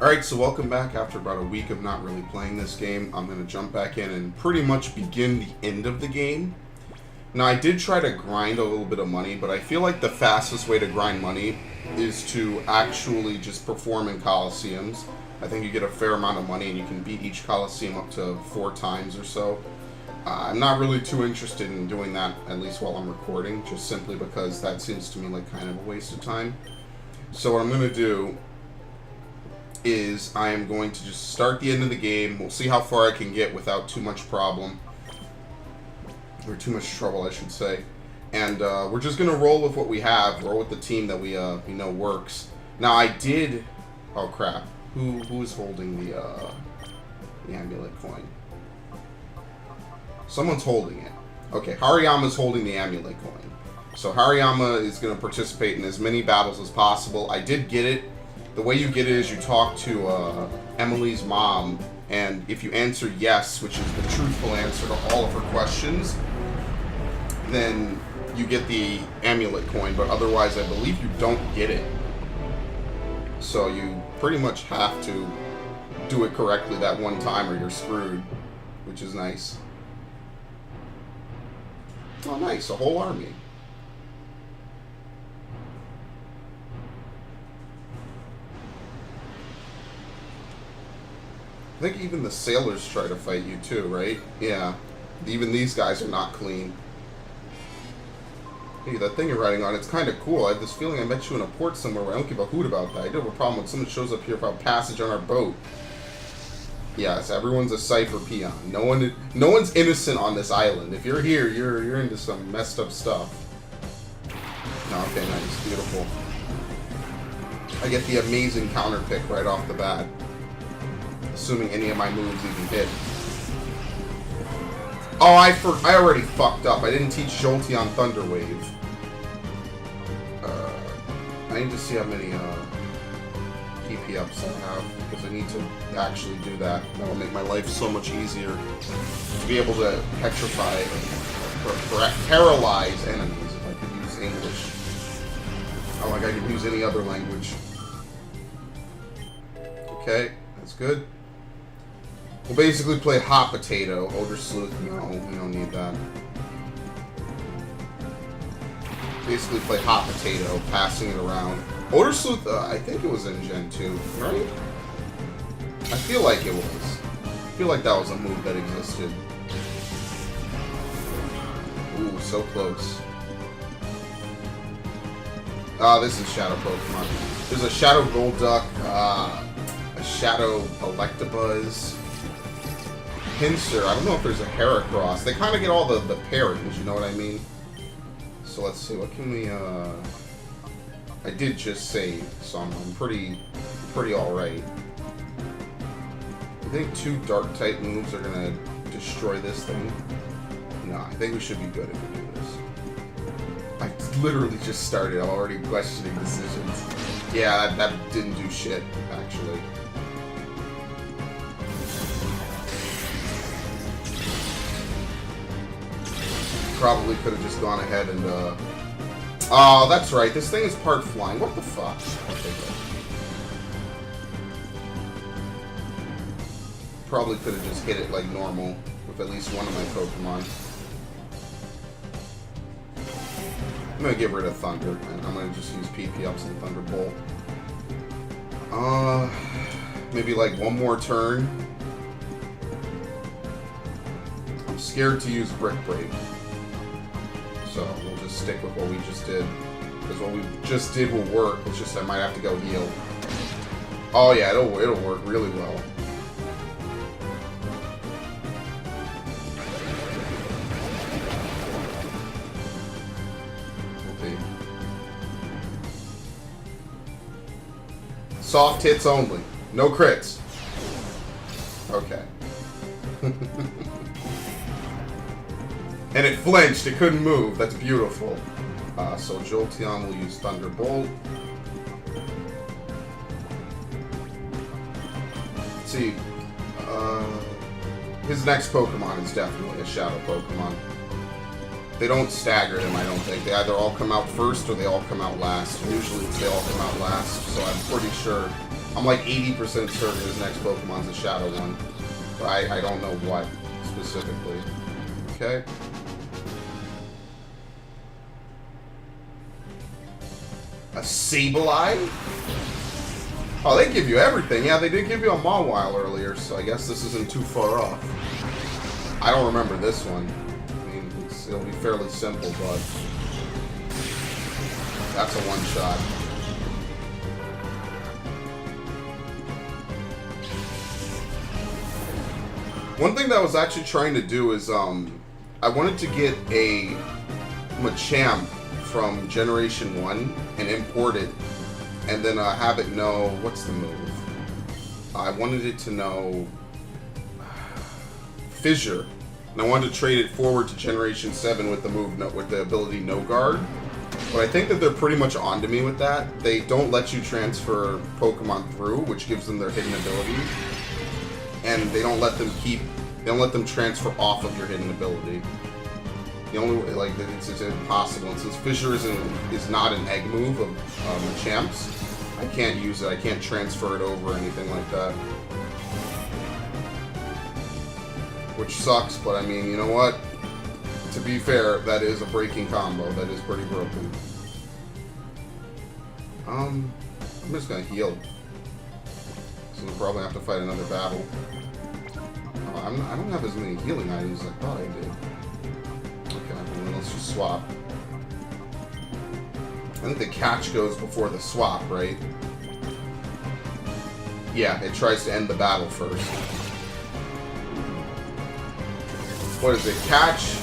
Alright, so welcome back. After about a week of not really playing this game, I'm going to jump back in and pretty much begin the end of the game. Now, I did try to grind a little bit of money, but I feel like the fastest way to grind money is to actually just perform in Coliseums. I think you get a fair amount of money and you can beat each Coliseum up to 4 times or so. I'm not really too interested in doing that, at least while I'm recording, just simply because that seems to me like kind of a waste of time. So what I'm going to do is I am going to just start the end of the game. We'll see how far I can get without too much problem. Or too much trouble, I should say. And we're just going to roll with what we have. Roll with the team that we know works. Now, I did... Oh, crap. Who is holding the amulet coin? Someone's holding it. Okay, Hariyama's holding the amulet coin. So Hariyama is going to participate in as many battles as possible. I did get it. The way you get it is you talk to Emily's mom, and if you answer yes, which is the truthful answer to all of her questions, then you get the amulet coin, but otherwise I believe you don't get it. So you pretty much have to do it correctly that one time or you're screwed, which is nice. Oh, nice, a whole army. I think even the sailors try to fight you too, right? Yeah. Even these guys are not clean. Hey, that thing you're riding on, it's kind of cool. I have this feeling I met you in a port somewhere where I don't give a hoot about that. I do have a problem when someone shows up here about passage on our boat. Yes, everyone's a cipher peon. No one's innocent on this island. If you're here, you're into some messed up stuff. No, okay, nice. Beautiful. I get the amazing counter pick right off the bat. Assuming any of my moves even hit. Oh, I already fucked up. I didn't teach Jolteon Thunder Wave. I need to see how many PP ups I have, because I need to actually do that. That'll make my life so much easier. To be able to petrify or paralyze enemies, if I could use English. Not like I could use any other language. Okay, that's good. We'll basically play Hot Potato. Odor Sleuth, no, we don't need that. Basically play Hot Potato, passing it around. Odor Sleuth, I think it was in Gen 2, right? I feel like it was. I feel like that was a move that existed. Ooh, so close. This is Shadow Pokemon. There's a Shadow Golduck, a Shadow Electabuzz. Pinsir, I don't know if there's a Heracross. They kind of get all the pairings, you know what I mean? So let's see, what can we, I did just save, so I'm pretty alright. I think 2 Dark-type moves are gonna destroy this thing. No, I think we should be good if we do this. I literally just started, I'm already questioning decisions. Yeah, that didn't do shit, actually. Probably could have just gone ahead and, oh, that's right. This thing is part flying. What the fuck? Okay, good. Probably could have just hit it like normal with at least one of my Pokemon. I'm going to get rid of Thunder, and I'm going to just use PP ups and Thunderbolt. Maybe like one more turn. I'm scared to use Brick Break. So we'll just stick with what we just did. Because what we just did will work. It's just I might have to go heal. Oh yeah, it'll work really well. Okay. Soft hits only. No crits. Okay. And it flinched, it couldn't move. That's beautiful. So Jolteon will use Thunderbolt. Let's see. His next Pokemon is definitely a Shadow Pokemon. They don't stagger them, I don't think. They either all come out first or they all come out last. Usually they all come out last, so I'm pretty sure I'm like 80% certain his next Pokemon's a Shadow one. But I don't know what specifically. Okay. A Sableye? Oh, they give you everything. Yeah, they did give you a Mawile earlier, so I guess this isn't too far off. I don't remember this one. I mean, it'll be fairly simple, but that's a one-shot. One thing that I was actually trying to do is, I wanted to get a Machamp from Generation 1 and import it, and then have it know, what's the move? I wanted it to know Fissure, and I wanted to trade it forward to Generation 7 with the move, with the ability No Guard. But I think that they're pretty much onto me with that. They don't let you transfer Pokemon through, which gives them their hidden ability. And they don't let them transfer off of your hidden ability. The only way, like, it's impossible. And since Fissure is not an egg move of Machamp's, I can't use it. I can't transfer it over or anything like that. Which sucks, but I mean, you know what? To be fair, that is a breaking combo. That is pretty broken. I'm just gonna heal. So we'll probably have to fight another battle. I don't have as many healing items as I thought I did. Okay, well then let's just swap. I think the catch goes before the swap, right? Yeah, it tries to end the battle first. What is it? Catch,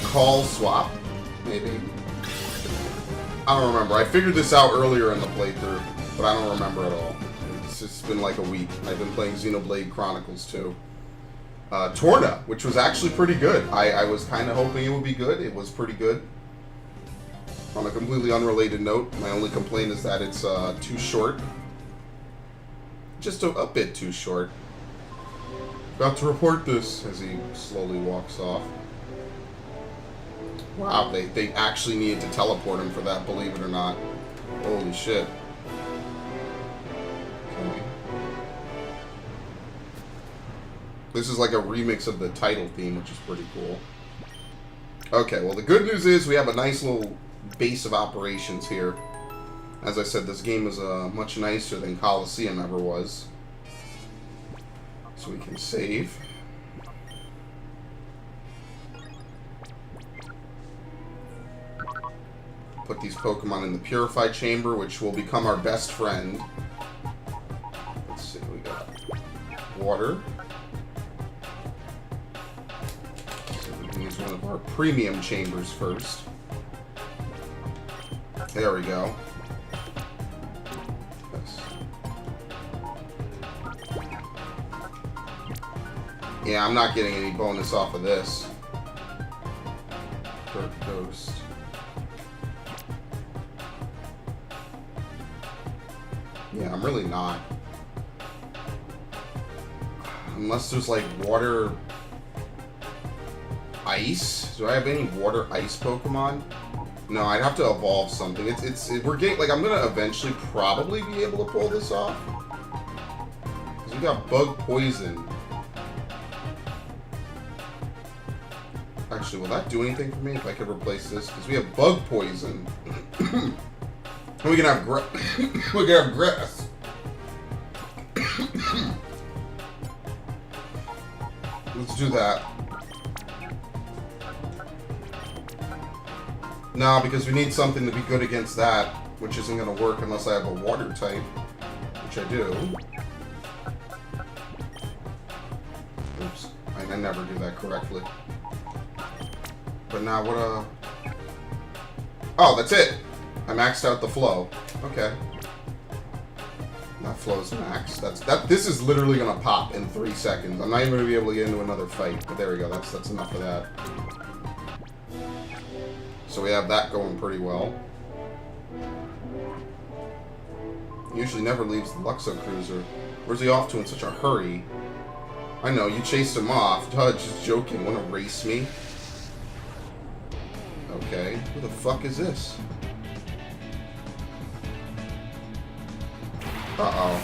call, swap? Maybe? I don't remember. I figured this out earlier in the playthrough, but I don't remember at all. It's just been like a week. I've been playing Xenoblade Chronicles 2. Torna, which was actually pretty good. I was kind of hoping it would be good. It was pretty good. On a completely unrelated note, my only complaint is that it's too short. Just a bit too short. About to report this as he slowly walks off. Wow, they actually needed to teleport him for that, believe it or not. Holy shit. Okay. This is like a remix of the title theme, which is pretty cool. Okay, well the good news is we have a nice little base of operations here. As I said, this game is much nicer than Coliseum ever was. So we can save. Put these Pokemon in the Purify Chamber, which will become our best friend. Let's see, we got water. So we can use one of our premium chambers first. There we go. Yes. Yeah, I'm not getting any bonus off of this. Dirt Ghost. Yeah, I'm really not. Unless there's like water... Ice? Do I have any water ice Pokemon? No, I'd have to evolve something. We're getting, like, I'm gonna eventually probably be able to pull this off. Because we got Bug Poison. Actually, will that do anything for me if I could replace this? Because we have Bug Poison. And we can have we can have grass. Let's do that. No, because we need something to be good against that, which isn't going to work unless I have a water type, which I do. Oops, I never do that correctly. But now what Oh, that's it! I maxed out the flow. Okay. That flow's maxed. This is literally gonna pop in 3 seconds. I'm not even gonna be able to get into another fight, but there we go, that's enough of that. So we have that going pretty well. He usually never leaves the Luxo Cruiser. Where's he off to in such a hurry? I know, you chased him off. Just joking. Wanna race me? Okay. Who the fuck is this? Uh-oh.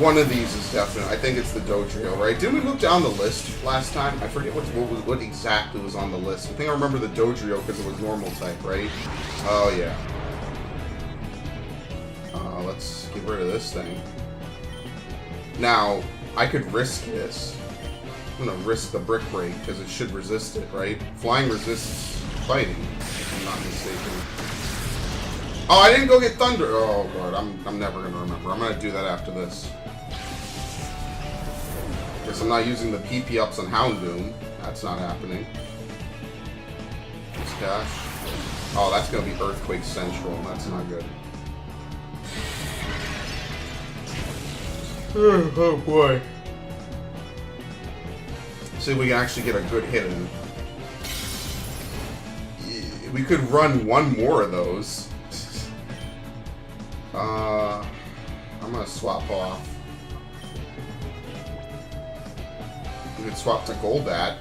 One of these is definite. I think it's the Dodrio, right? Didn't we look down the list last time? I forget what exactly was on the list. I think I remember the Dodrio because it was normal type, right? Oh, yeah. Let's get rid of this thing. Now, I could risk this. I'm going to risk the Brick Break because it should resist it, right? Flying resists fighting, if I'm not mistaken. Oh, I didn't go get Thunder. Oh, Lord, I'm never going to remember. I'm going to do that after this. Guess I'm not using the PP ups on Houndoom. That's not happening. It's cash. Oh, that's going to be Earthquake Central. That's not good. Oh boy. See if we can actually get a good hit in. We could run one more of those. I'm gonna swap off. We could swap to Golbat.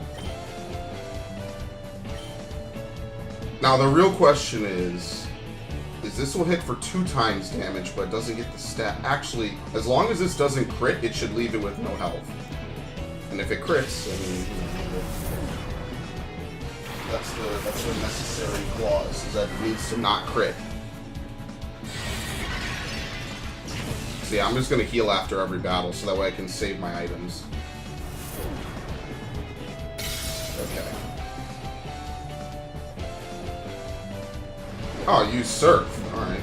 Now the real question is this will hit for 2 times damage, but it doesn't get the stat. Actually, as long as this doesn't crit, it should leave it with no health. And if it crits, I mean, that's the necessary clause, is that it needs to not crit. So yeah, I'm just gonna heal after every battle, so that way I can save my items. Okay. Oh, use Surf. Alright.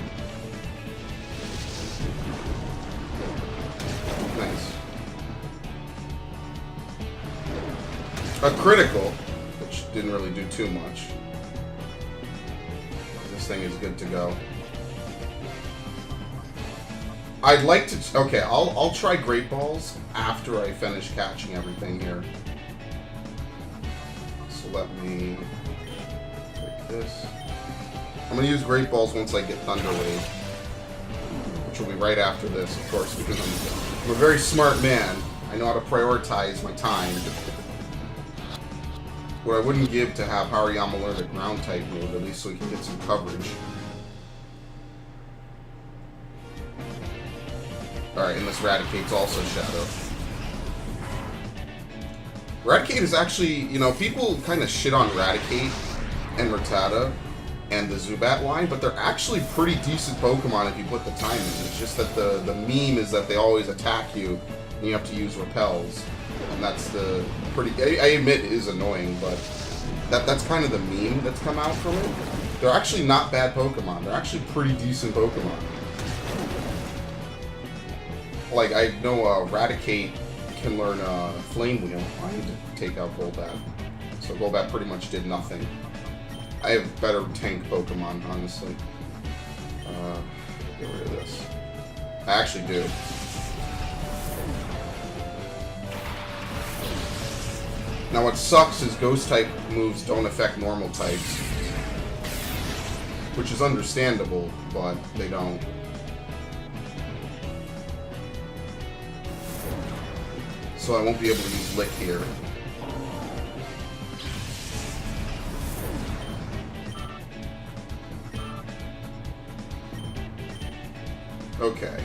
Nice. A critical, which didn't really do too much. This thing is good to go. I'd like to... Okay, I'll try Great Balls after I finish catching everything here. So let me... take this. I'm going to use Great Balls once I get Thunder Wave. Which will be right after this, of course, because I'm a very smart man. I know how to prioritize my time. What I wouldn't give to have Hariyama learn a Ground-type move, at least so he can get some coverage. Alright, and this Raticate's also Shadow. Raticate is actually, you know, people kind of shit on Raticate and Rattata and the Zubat line, but they're actually pretty decent Pokemon if you put the time in. It's just that the meme is that they always attack you, and you have to use Repels. And that's the pretty... I admit it is annoying, but that's kind of the meme that's come out from it. They're actually not bad Pokemon. They're actually pretty decent Pokemon. Like, I know Raticate can learn Flame Wheel. I need to take out Golbat. So Golbat pretty much did nothing. I have better tank Pokemon, honestly. Get rid of this. I actually do. Now what sucks is Ghost-type moves don't affect normal types. Which is understandable, but they don't. So I won't be able to use Lick here. Okay,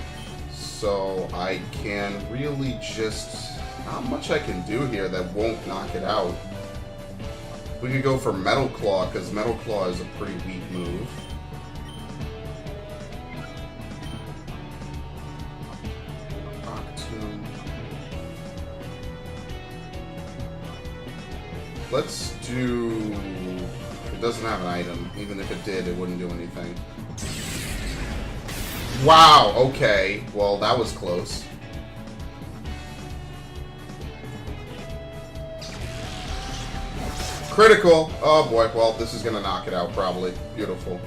so I can really just... Not much I can do here that won't knock it out. We could go for Metal Claw, because Metal Claw is a pretty weak move. Octoon. Let's do... It doesn't have an item. Even if it did, it wouldn't do anything. Wow, okay. Well, that was close. Critical! Oh boy, well, this is gonna knock it out, probably. Beautiful.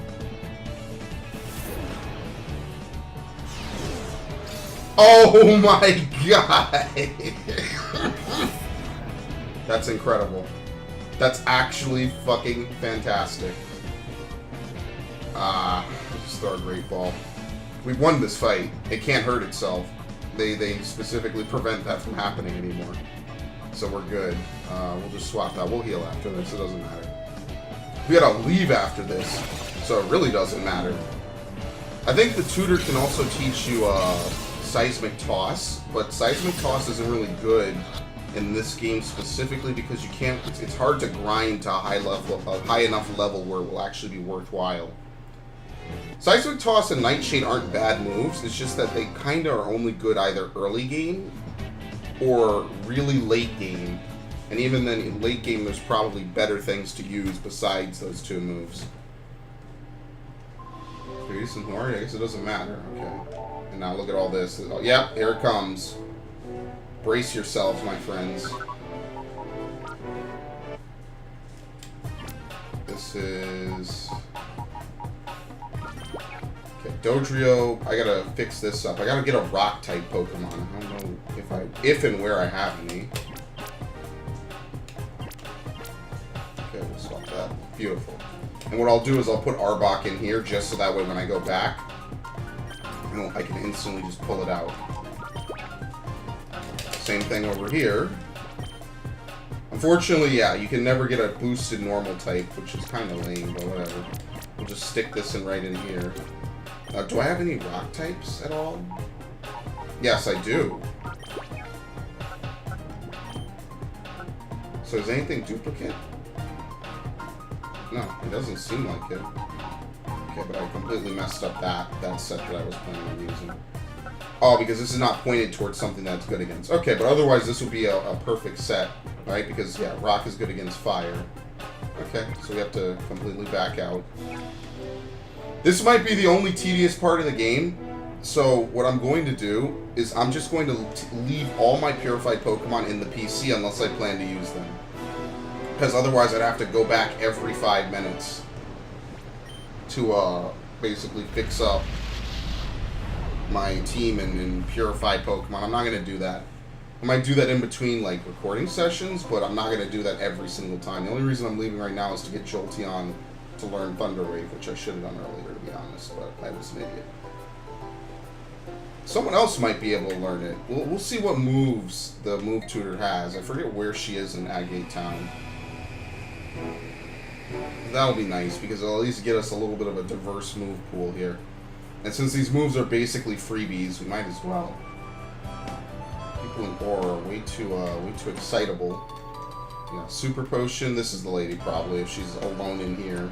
Oh my god! That's incredible. That's actually fucking fantastic. Just throw a Great Ball. We've won this fight. It can't hurt itself. They specifically prevent that from happening anymore. So we're good. We'll just swap that. We'll heal after this. It doesn't matter. We gotta leave after this, so it really doesn't matter. I think the tutor can also teach you Seismic Toss, but Seismic Toss isn't really good in this game specifically because you can't. It's hard to grind to a high enough level where it will actually be worthwhile. Seismic Toss and Nightshade aren't bad moves. It's just that they kind of are only good either early game or really late game. And even then, in late game, there's probably better things to use besides those two moves. Grease and Hori? I guess it doesn't matter. Okay. And now look at all this. Oh, yep, here it comes. Brace yourselves, my friends. This is... Okay, Dodrio. I gotta fix this up. I gotta get a Rock-type Pokemon. I don't know if and where I have any. Okay, we'll swap that. Beautiful. And what I'll do is I'll put Arbok in here just so that way when I go back, I can instantly just pull it out. Same thing over here. Unfortunately, yeah, you can never get a boosted normal type, which is kind of lame, but whatever. We'll just stick this right in here. Do I have any rock types at all? Yes, I do. So is anything duplicate? No, it doesn't seem like it. Okay, but I completely messed up that set that I was planning on using. Oh, because this is not pointed towards something that's good against. Okay, but otherwise this would be a perfect set, right? Because, yeah, rock is good against fire. Okay, so we have to completely back out. This might be the only tedious part of the game. So what I'm going to do is I'm just going to leave all my purified Pokemon in the PC unless I plan to use them. Because otherwise I'd have to go back every 5 minutes to basically fix up my team and purify Pokemon. I'm not going to do that. I might do that in between like recording sessions, but I'm not going to do that every single time. The only reason I'm leaving right now is to get Jolteon to learn Thunder Wave, which I should have done earlier, to be honest, but I was an idiot. Someone else might be able to learn it. We'll see what moves the move tutor has. I forget where she is in Agate Town. That'll be nice, because it'll at least get us a little bit of a diverse move pool here. And since these moves are basically freebies, we might as well. People in Aura are way too excitable. Yeah, Super Potion, this is the lady probably, if she's alone in here.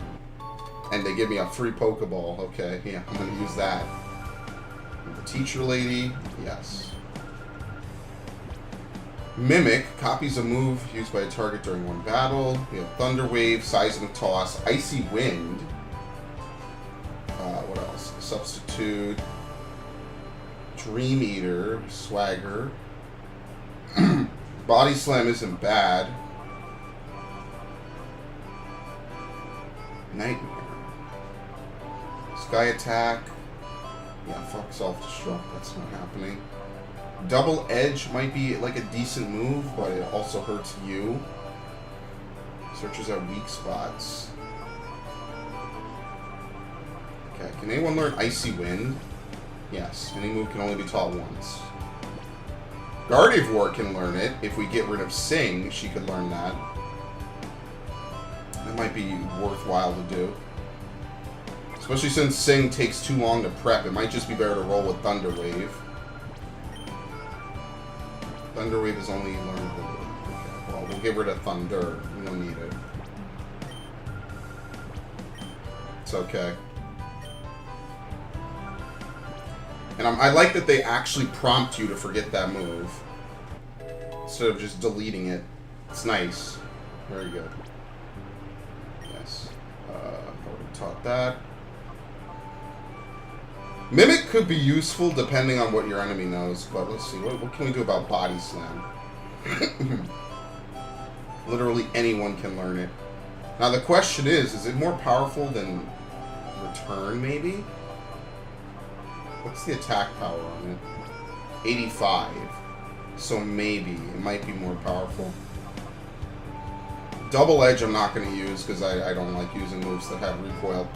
And they give me a free Pokeball. Okay, yeah, I'm going to use that. The teacher lady, yes. Mimic copies a move used by a target during one battle. We have Thunder Wave, Seismic Toss, Icy Wind. What else? Substitute. Dream Eater, Swagger. Body Slam isn't bad. Nightmare. Sky Attack. Yeah, fuck Self-Destruct. That's not happening. Double Edge might be like a decent move, but it also hurts you. Searches out weak spots. Okay, can anyone learn Icy Wind? Yes, any move can only be taught once. Gardevoir can learn it. If we get rid of Sing, she could learn that. That might be worthwhile to do. Especially since Sing takes too long to prep, it might just be better to roll with Thunder Wave. Thunder Wave is only learnable. Okay, well, we'll get rid of Thunder. We don't need it. It's okay. And I like that they actually prompt you to forget that move. Instead of just deleting it. It's nice. Very good. Yes. Already taught that. Mimic could be useful depending on what your enemy knows, but let's see. What can we do about Body Slam? Literally anyone can learn it. Now the question is it more powerful than Return, maybe? What's the attack power on it? 85. So maybe. It might be more powerful. Double Edge I'm not going to use because I don't like using moves that have recoil.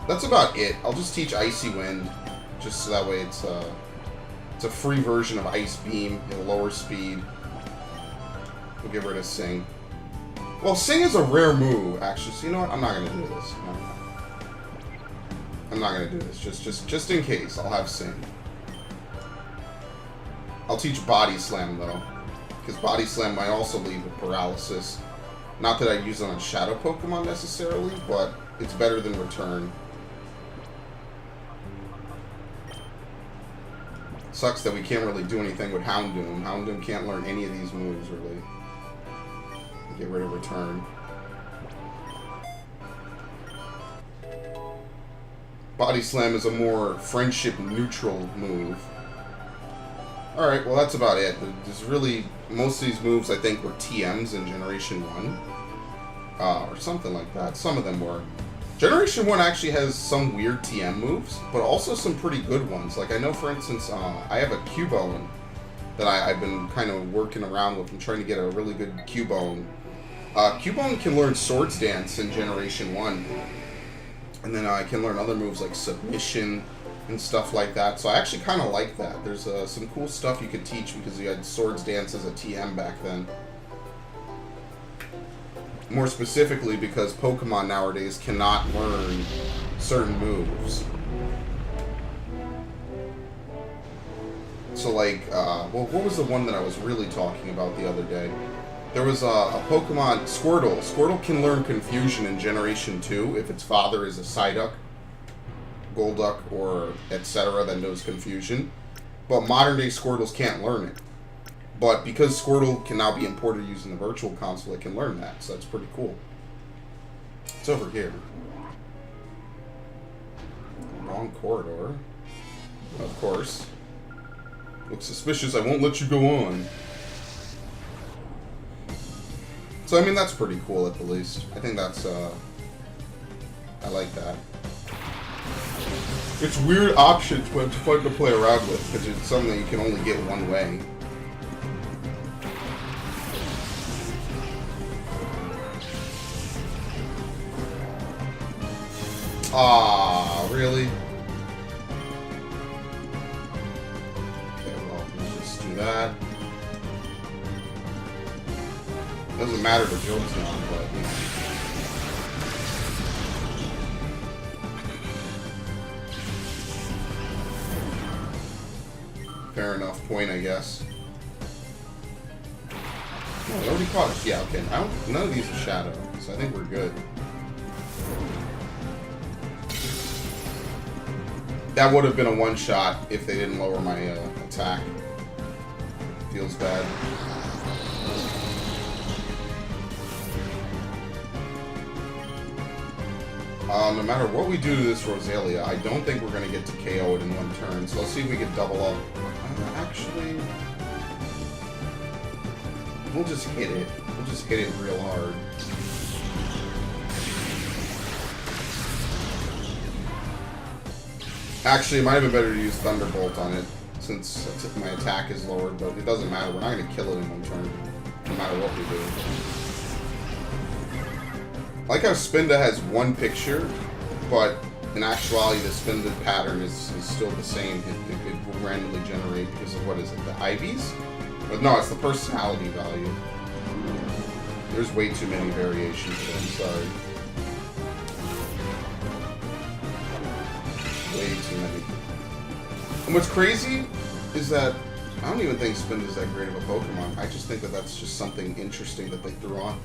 That's about it. I'll just teach Icy Wind, just so that way it's a free version of Ice Beam at a lower speed. We'll get rid of Sing. Well, Sing is a rare move, actually. So you know what? I'm not gonna do this. No. I'm not gonna do this. Just in case, I'll have Sing. I'll teach Body Slam, though. Because Body Slam might also leave with Paralysis. Not that I use it on Shadow Pokemon necessarily, but it's better than Return. Sucks that we can't really do anything with Houndoom. Houndoom can't learn any of these moves, really. Get rid of Return. Body Slam is a more friendship-neutral move. Alright, well that's about it. There's really... Most of these moves, I think, were TMs in Generation 1. Or something like that. Some of them were. Generation 1 actually has some weird TM moves, but also some pretty good ones. Like, I know, for instance, I have a Cubone that I've been kind of working around with. I'm trying to get a really good Cubone. Cubone can learn Swords Dance in Generation 1. And then I can learn other moves like Submission and stuff like that. So I actually kind of like that. There's some cool stuff you could teach because you had Swords Dance as a TM back then. More specifically because Pokemon nowadays cannot learn certain moves. So like, well, what was the one that I was really talking about the other day? There was a Pokemon, Squirtle. Squirtle can learn Confusion in Generation 2 if its father is a Psyduck, Golduck, or etc. that knows Confusion. But modern-day Squirtles can't learn it. But because Squirtle can now be imported using the Virtual Console, it can learn that, so that's pretty cool. It's over here. Wrong corridor. Of course. Looks suspicious, I won't let you go on. So, I mean, that's pretty cool at the least. I think that's, I like that. It's weird options, but it's fun to play around with, because it's something that you can only get one way. Ah, really? Okay, well, let's just do that. Doesn't matter to Jones now, but, you know. Fair enough point, I guess. Oh, I already caught it. Yeah, okay. None of these are Shadow, so I think we're good. That would have been a one-shot if they didn't lower my attack. Feels bad. No matter what we do to this Roselia, I don't think we're going to get to KO it in one turn. So let's see if we can double up. Actually, we'll just hit it. We'll just hit it real hard. Actually, it might have been better to use Thunderbolt on it, since my attack is lowered, but it doesn't matter. We're not going to kill it in one turn, no matter what we do. I like how Spinda has one picture, but in actuality, the Spinda pattern is still the same. It will randomly generate because of, what is it, the IVs? But no, it's the personality value. There's way too many variations, so I'm sorry. Way too many. And what's crazy is that I don't even think Spinda's that great of a Pokemon. I just think that that's just something interesting that they threw on.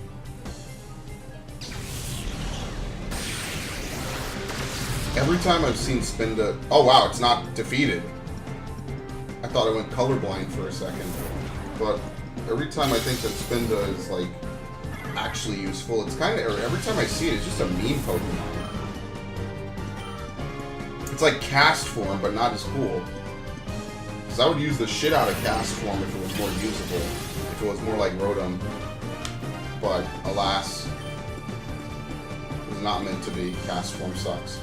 Every time I've seen Spinda... Oh wow, it's not defeated. I thought I went colorblind for a second. But every time I think that Spinda is, like, actually useful, it's kind of... Every time I see it, it's just a meme Pokemon. It's like Cast Form, but not as cool. Because I would use the shit out of Cast Form if it was more usable. If it was more like Rotom. But, alas, it was not meant to be. Cast Form sucks.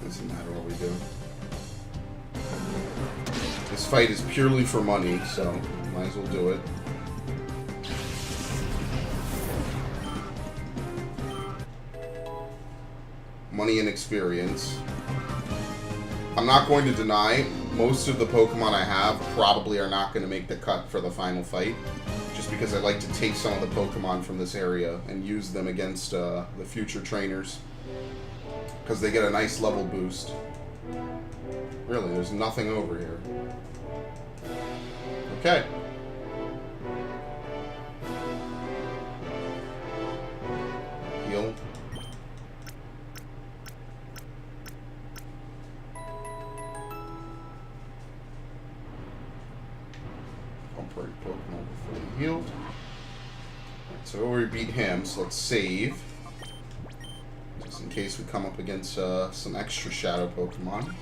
Doesn't matter what we do. This fight is purely for money, so might as well do it. Money and experience. I'm not going to deny most of the Pokemon I have probably are not going to make the cut for the final fight. Just because I like to take some of the Pokemon from this area and use them against the future trainers. because they get a nice level boost. Really, there's nothing over here. Okay. Heal. Operate Pokemon fully healed. Alright, so we beat him, so let's save. Just in case we come up against some extra Shadow Pokemon.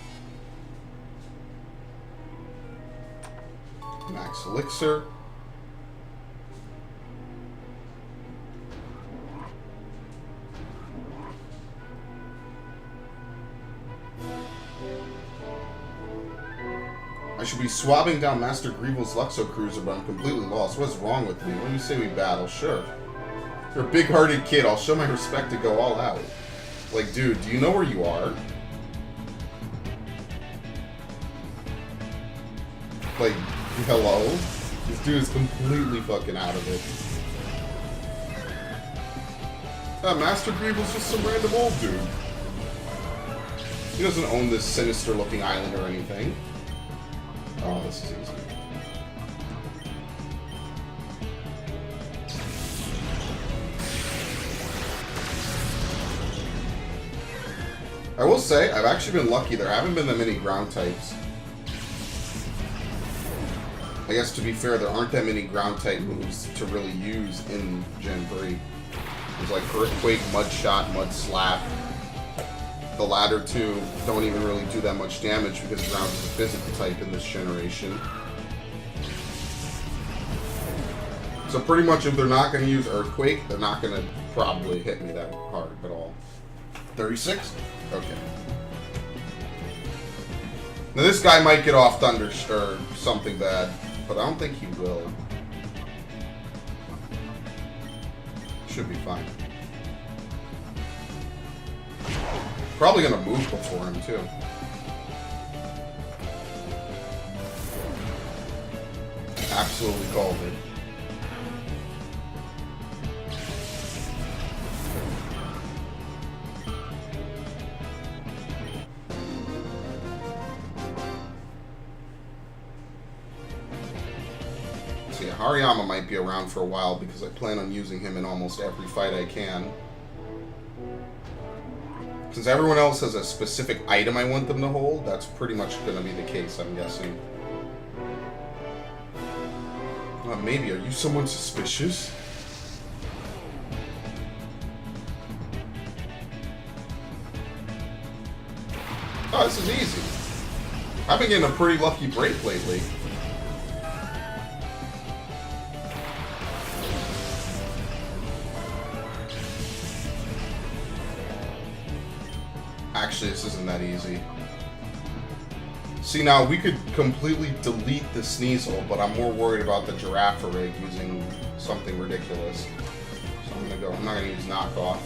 Max Elixir. I should be swabbing down Master Greevil's Luxo Cruiser, but I'm completely lost. What's wrong with me? When you say we battle, sure. You're a big-hearted kid. I'll show my respect to go all out. Like, dude, do you know where you are? Like, hello? This dude is completely fucking out of it. Master Greevil's just some random old dude. He doesn't own this sinister-looking island or anything. Oh, this is easy. I will say, I've actually been lucky. There haven't been that many ground types. I guess, to be fair, there aren't that many ground type moves to really use in Gen 3. There's like Earthquake, Mud Shot, Mud Slap. The latter two don't even really do that much damage because ground is a physical type in this generation. So pretty much if they're not going to use Earthquake, they're not going to probably hit me that hard at all. 36? Okay. Now this guy might get off Thunder or something bad, but I don't think he will. Should be fine. Probably gonna move before him too. Absolutely called it. So yeah, Hariyama might be around for a while because I plan on using him in almost every fight I can. Since everyone else has a specific item I want them to hold, that's pretty much going to be the case, I'm guessing. Maybe. Are you someone suspicious? Oh, this is easy. I've been getting a pretty lucky break lately. Actually, this isn't that easy. See, now, we could completely delete the Sneasel, but I'm more worried about the Girafarig using something ridiculous. So I'm not gonna use Knockoff.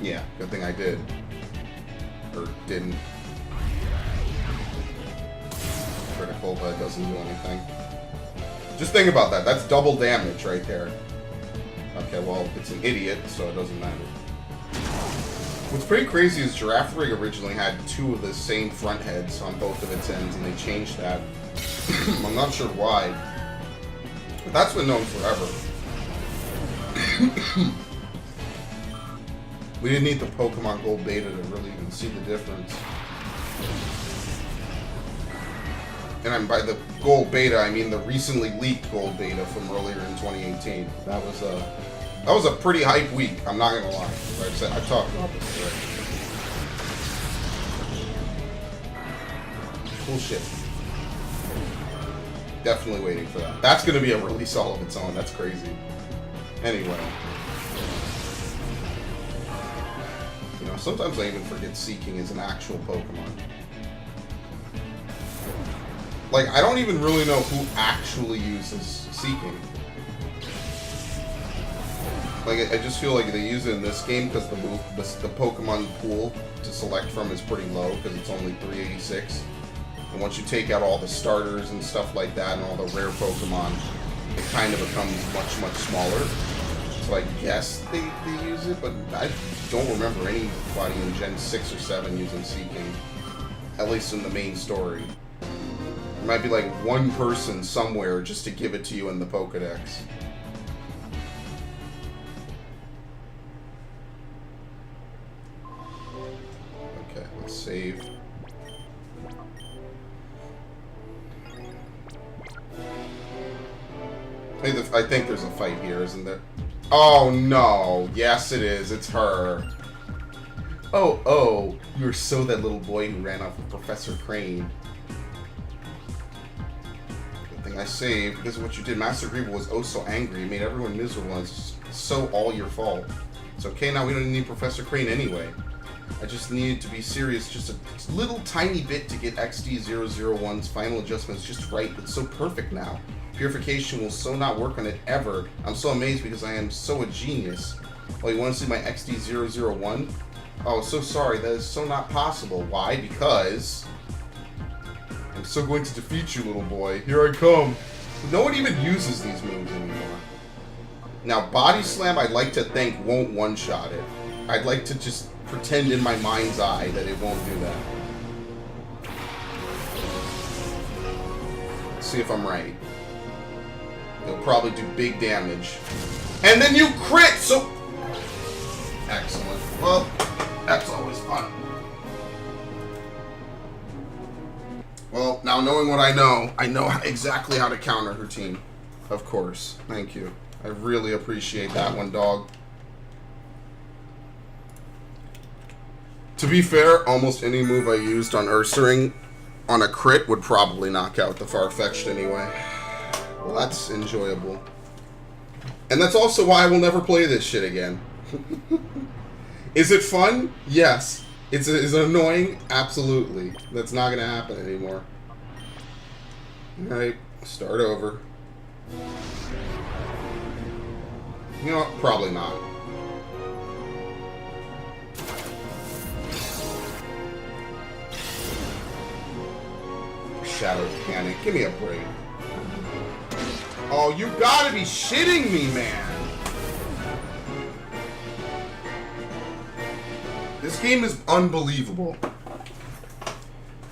Yeah, good thing I did. Or didn't. Critical, but it doesn't do anything. Just think about that. That's double damage right there. Okay, well, it's an idiot, so it doesn't matter. What's pretty crazy is Girafarig originally had two of the same front heads on both of its ends, and they changed that. I'm not sure why. But that's been known forever. We didn't need the Pokemon Gold Beta to really even see the difference. And by the Gold Beta, I mean the recently leaked Gold Beta from earlier in 2018. That was a pretty hype week, I'm not gonna lie. Like I said, I talked about this already. Cool shit. Definitely waiting for that. That's gonna be a release all of its own, that's crazy. Anyway. You know, sometimes I even forget Seeking is an actual Pokemon. Like, I don't even really know who actually uses Seeking. Like, I just feel like they use it in this game because the Pokemon pool to select from is pretty low because it's only 386. And once you take out all the starters and stuff like that and all the rare Pokemon, it kind of becomes much, much smaller. so I guess they use it, but I don't remember anybody in Gen 6 or 7 using Seeking. At least in the main story. There might be like one person somewhere just to give it to you in the Pokedex. Okay, let's save. Hey, I think there's a fight here, isn't there? Oh no! Yes, it is. It's her. Oh, you're so that little boy who ran off with Professor Crane. Good thing I saved because of what you did. Master Greeble was oh so angry. He made everyone miserable, and it's so all your fault. It's okay now, we don't need Professor Crane anyway. I just needed to be serious just a little tiny bit to get XD001's final adjustments just right. It's so perfect now. Purification will so not work on it ever. I'm so amazed because I am so a genius. Oh, you want to see my XD001? Oh, so sorry. That is so not possible. Why? Because I'm so going to defeat you, little boy. Here I come. No one even uses these moves anymore. Now, Body Slam, I'd like to think, won't one-shot it. I'd like to just pretend in my mind's eye that it won't do that. Let's see if I'm right. It'll probably do big damage. And then you crit! So... Excellent. Well, that's always fun. Well, now knowing what I know exactly how to counter her team. Of course. Thank you. I really appreciate that one, dog. To be fair, almost any move I used on Ursaring on a crit would probably knock out the Farfetch'd anyway. Well, that's enjoyable. And that's also why I will never play this shit again. Is it fun? Yes. Is it annoying? Absolutely. That's not going to happen anymore. Alright, start over. You know what? Probably not. Shadow Panic. Give me a break. Oh, you gotta be shitting me, man! This game is unbelievable.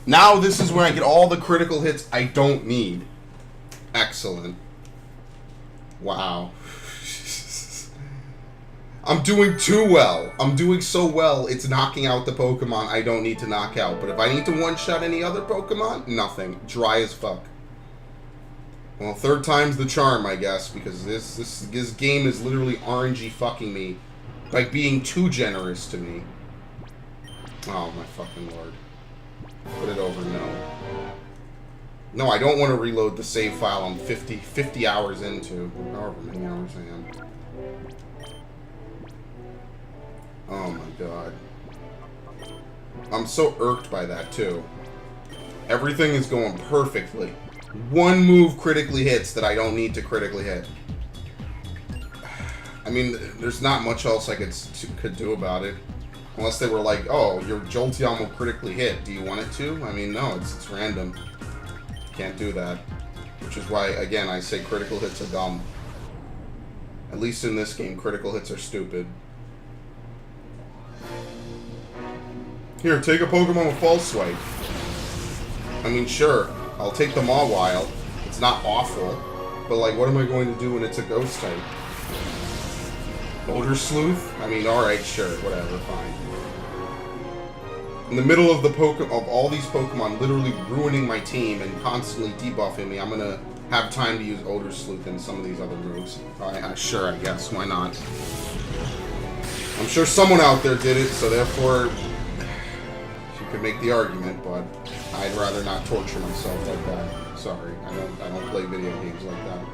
Now this is where I get all the critical hits I don't need. Excellent. Wow. I'm doing too well. I'm doing so well, it's knocking out the Pokemon I don't need to knock out. But if I need to one-shot any other Pokemon, nothing. Dry as fuck. Well, third time's the charm, I guess, because this game is literally RNG fucking me by being too generous to me. Oh, my fucking lord. Put it over, no. No, I don't want to reload the save file I'm 50 hours into. However many hours I am. Oh my god. I'm so irked by that, too. Everything is going perfectly. One move critically hits that I don't need to critically hit. I mean, there's not much else I could do about it. Unless they were like, oh, your Jolteon will critically hit. Do you want it to? I mean, no, it's random. Can't do that. Which is why, again, I say critical hits are dumb. At least in this game, critical hits are stupid. Here, take a Pokemon with False Swipe. I mean, sure, I'll take the Mawile. It's not awful. But, like, what am I going to do when it's a Ghost type? Odor Sleuth? I mean, alright, sure, whatever, fine. In the middle of all these Pokemon literally ruining my team and constantly debuffing me, I'm gonna have time to use Odor Sleuth and some of these other moves. Sure, I guess, why not? I'm sure someone out there did it, so therefore you could make the argument, but I'd rather not torture myself like that. Sorry, I don't play video games like that.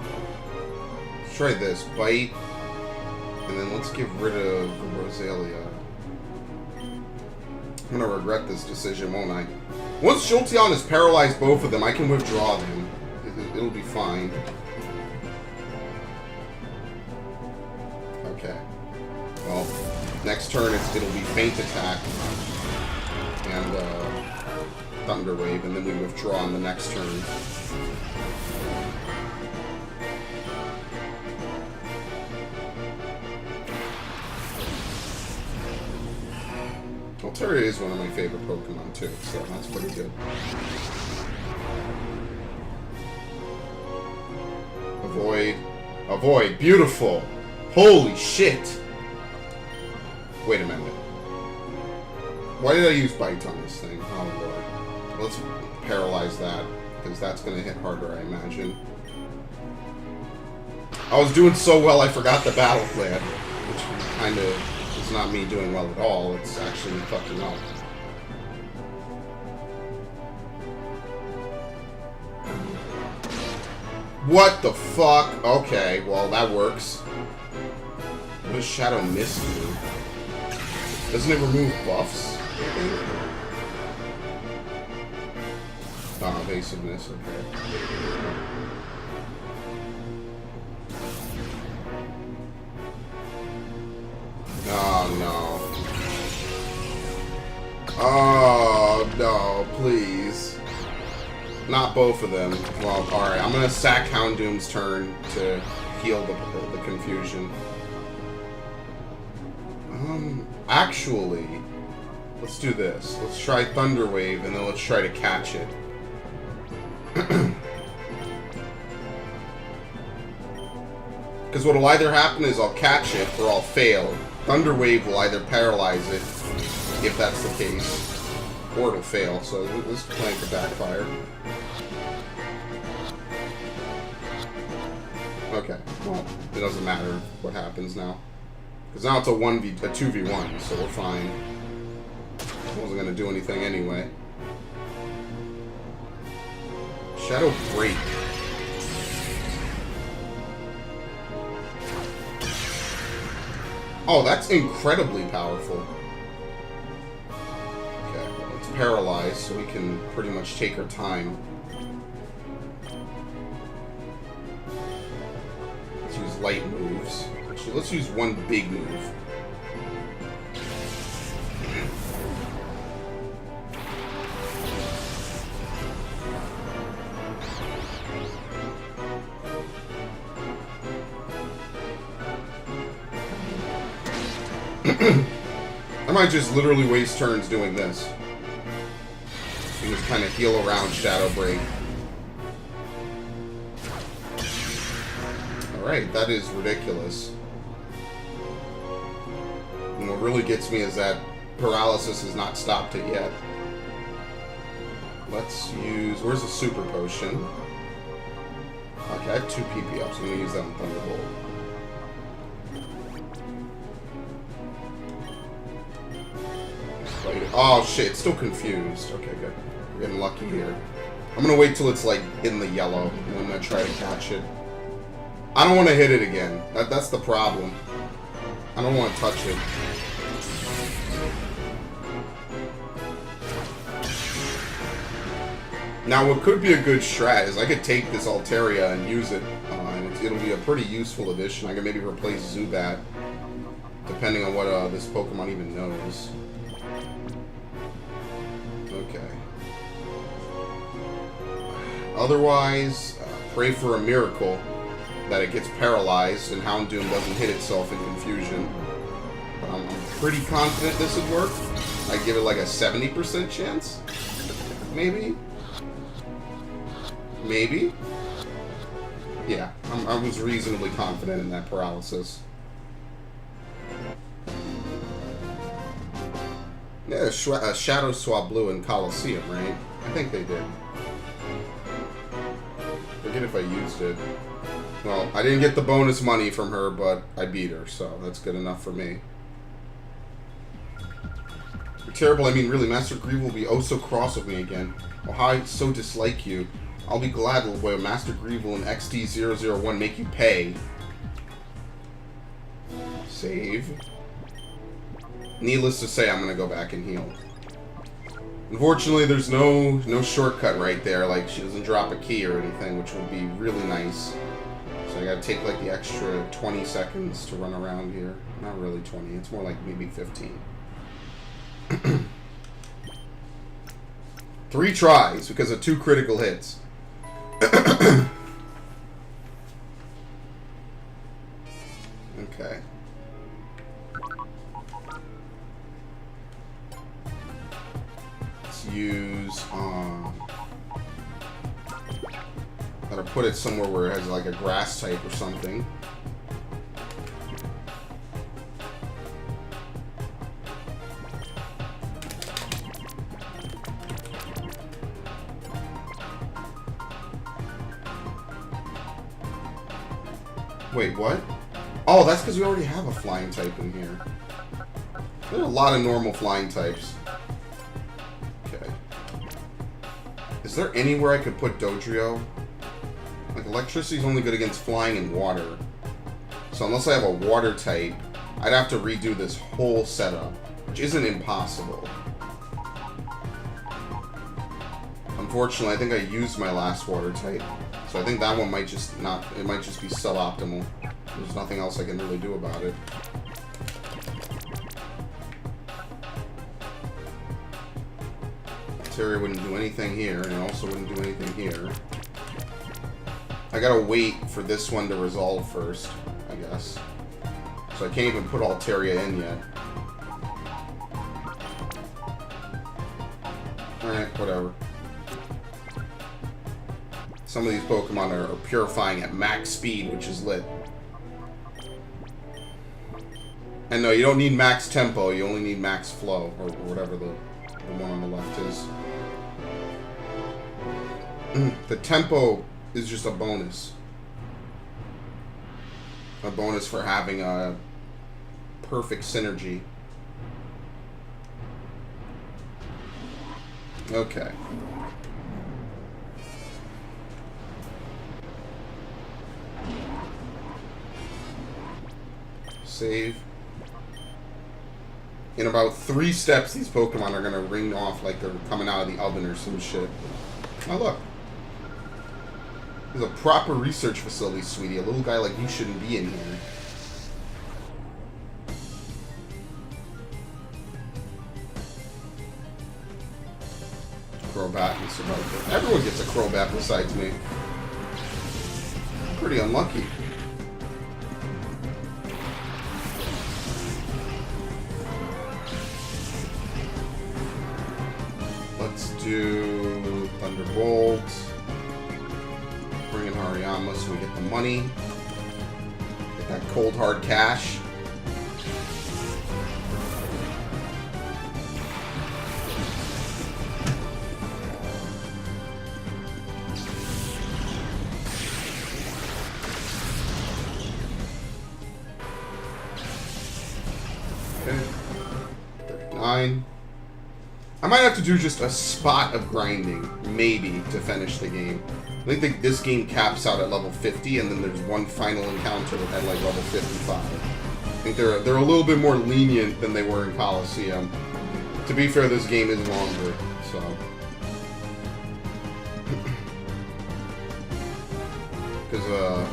Let's try this. Bite. And then let's get rid of the Roselia. I'm gonna regret this decision, won't I? Once Jolteon has paralyzed both of them, I can withdraw them. It'll be fine. Okay. Well, next turn it'll be Faint Attack and Thunder Wave, and then we withdraw on the next turn. Altaria is one of my favorite Pokemon too, so that's pretty good. Avoid. Avoid. Beautiful. Holy shit. Wait a minute. Why did I use Bite on this thing? Oh lord. Let's paralyze that, because that's going to hit harder, I imagine. I was doing so well I forgot the battle plan, which kind of is not me doing well at all. It's actually fucking up. What the fuck? Okay, well that works. What does Shadow Mist do? Doesn't it remove buffs? Oh, evasiveness, okay. Oh no. Oh no, please. Not both of them. Well, alright, I'm gonna sack Houndoom's turn to heal the confusion. Actually, let's do this. Let's try Thunder Wave, and then let's try to catch it. Because what'll either happen is I'll catch it, or I'll fail. Thunder Wave will either paralyze it, if that's the case, or it'll fail. So this plan could backfire. Okay, well, it doesn't matter what happens now. Because now it's a 2v1, so we're fine. I wasn't going to do anything anyway. Shadow Break. Oh, that's incredibly powerful. Okay, well, it's paralyzed, so we can pretty much take our time. Let's use light moves. Actually, let's use one big move. I might just literally waste turns doing this. And just kind of heal around Shadow Break. Alright, that is ridiculous. And what really gets me is that paralysis has not stopped it yet. Let's use... Where's the Super Potion? Okay, I have 2 PP up, so I'm going to use that on Thunderbolt. Oh shit, it's still confused. Okay, good. We're getting lucky here. I'm gonna wait till it's like in the yellow, and I'm gonna try to catch it. I don't want to hit it again. That's the problem. I don't want to touch it. Now, what could be a good strat is I could take this Altaria and use it, and it'll be a pretty useful addition. I can maybe replace Zubat, depending on what this Pokemon even knows. Okay. Otherwise, pray for a miracle that it gets paralyzed and Houndoom doesn't hit itself in confusion. But I'm pretty confident this would work. I give it like a 70% chance. Maybe. Maybe. Yeah, I was reasonably confident in that paralysis. Yeah, Shadow Swablu in Coliseum, right? I think they did. Forget if I used it. Well, I didn't get the bonus money from her, but I beat her, so that's good enough for me. You're terrible, I mean, really, Master Grievous will be oh so cross with me again. Oh, how I so dislike you. I'll be glad when Master Grievous and XD001 make you pay. Save. Needless to say, I'm gonna go back and heal. Unfortunately, there's no shortcut right there. Like, she doesn't drop a key or anything, which would be really nice. So I gotta take like the extra 20 seconds to run around here. Not really 20. It's more like maybe 15. 3 tries because of 2 critical hits. Okay. Gotta put it somewhere where it has like a grass type or something. Wait, what? Oh, that's because we already have a flying type in here. There are a lot of normal flying types. Okay. Is there anywhere I could put Dodrio? Like, electricity's only good against flying and water. So unless I have a water type, I'd have to redo this whole setup, which isn't impossible. Unfortunately, I think I used my last water type. So I think that one might just not, it might just be suboptimal. There's nothing else I can really do about it. Terry wouldn't do anything here, and it also wouldn't do anything here. I gotta wait for this one to resolve first, I guess. So I can't even put Altaria in yet. Alright, whatever. Some of these Pokemon are purifying at max speed, which is lit. And no, you don't need max tempo, you only need max flow, or whatever the one on the left is. The tempo is just a bonus. A bonus for having a perfect synergy. Okay. Save. In about 3 steps, these Pokemon are gonna ring off like they're coming out of the oven or some shit. Oh, look. There's a proper research facility, sweetie. A little guy like you shouldn't be in here. Crobat and Subotica. Everyone gets a Crobat besides me. Pretty unlucky. Let's do Thunderbolt. Bring in Hariyama so we get the money. Get that cold hard cash. Okay. 39. I might have to do just a spot of grinding, maybe, to finish the game. I think this game caps out at level 50, and then there's one final encounter at like level 55. I think they're a little bit more lenient than they were in Coliseum. To be fair, this game is longer, so. Because, oh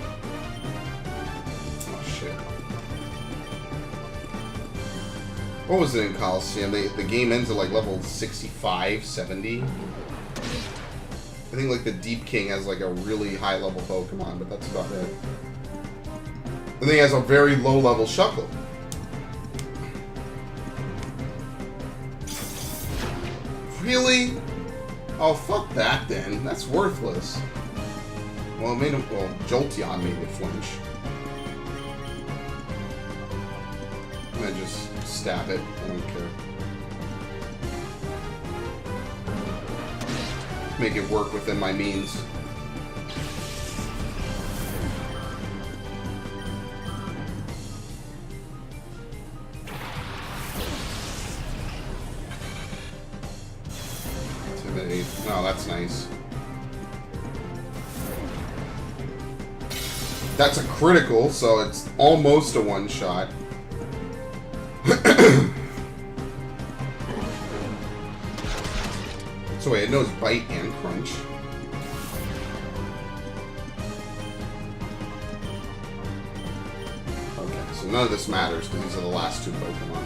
shit. What was it in Coliseum? The game ends at like level 65, 70. I think like the Deep King has like a really high level Pokemon, but that's about it. And then he has a very low level Shuckle. Really? Oh, fuck that then. That's worthless. Well, it made him. Well, Jolteon made it flinch. And I just stab it. I don't care. Make it work within my means. Intimidate. Oh, that's nice. That's a critical, so it's almost a one-shot. So wait, it knows Bite and Crunch. Okay, so none of this matters because these are the last 2 Pokemon.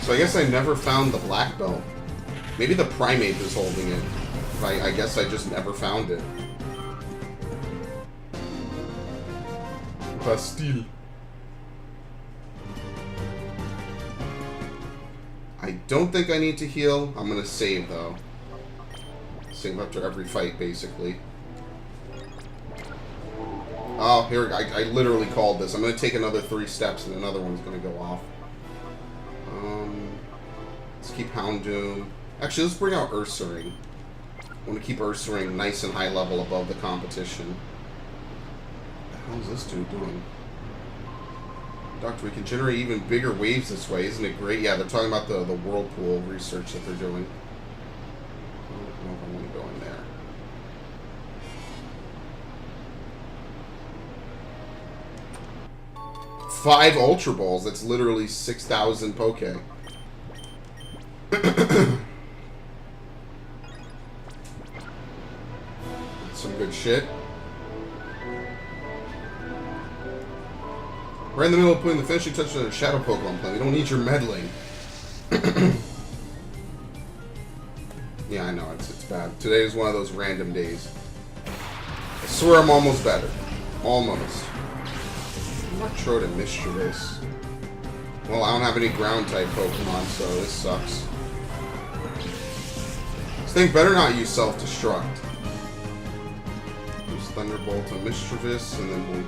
So I guess I never found the Black Belt. Maybe the Primate is holding it. I guess I just never found it. Bastille. I don't think I need to heal. I'm going to save, though. Save after every fight, basically. Oh, here we go. I literally called this. I'm going to take another 3 steps, and another one's going to go off. Let's keep Houndoom. Actually, let's bring out Ursaring. I want to keep Ursaring nice and high level above the competition. What the hell is this dude doing? Doctor, we can generate even bigger waves this way. Isn't it great? Yeah, they're talking about the whirlpool research that they're doing. I don't know if I want to go in there. Five Ultra Balls. That's literally 6,000 Poke. Some good shit. Right in the middle of putting the finishing touch on a Shadow Pokemon play. We don't need your meddling. Yeah, I know. It's bad. Today is one of those random days. I swear I'm almost better. Almost. Electrode and Mischievous. Well, I don't have any ground-type Pokemon, so this sucks. This thing better not use Self-Destruct. Use Thunderbolt and Mischievous, and then we'll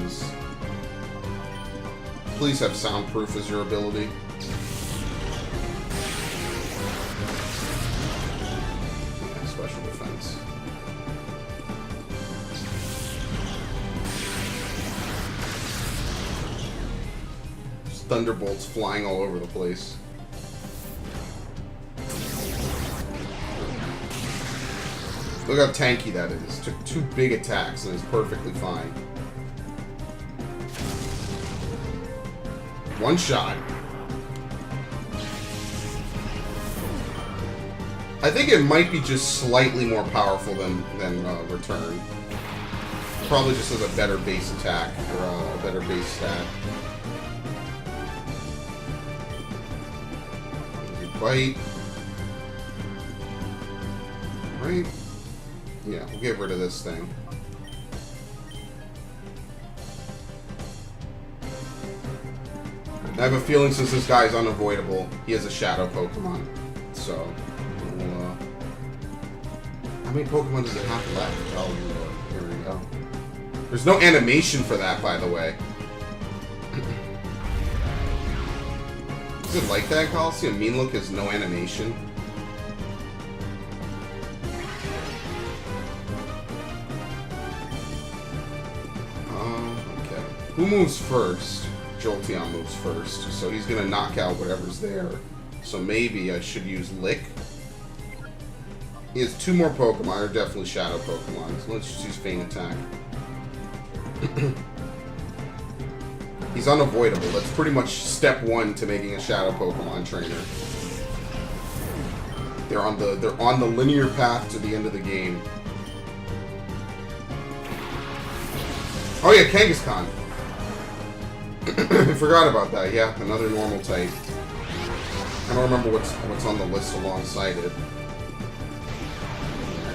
use... Please have Soundproof as your ability. Yeah, special defense. Just Thunderbolts flying all over the place. Look how tanky that is. Took 2 big attacks and is perfectly fine. One shot. I think it might be just slightly more powerful than Return. Probably just has a better base attack or a better base stat. Bite. Right? Yeah, we'll get rid of this thing. I have a feeling since this guy is unavoidable, he has a Shadow Pokemon. So, we'll, how many Pokemon does it have left? Oh, here we go. There's no animation for that, by the way. Is it like that, Coliseum? Mean Look has no animation. Okay. Who moves first? Jolteon moves first, so he's gonna knock out whatever's there. So maybe I should use Lick. He has 2 more Pokemon, or definitely Shadow Pokemon. So let's just use Feint Attack. He's unavoidable. That's pretty much step 1 to making a Shadow Pokemon trainer. They're on the linear path to the end of the game. Oh yeah, Kangaskhan. I forgot about that. Yeah, another normal type. I don't remember what's on the list alongside it.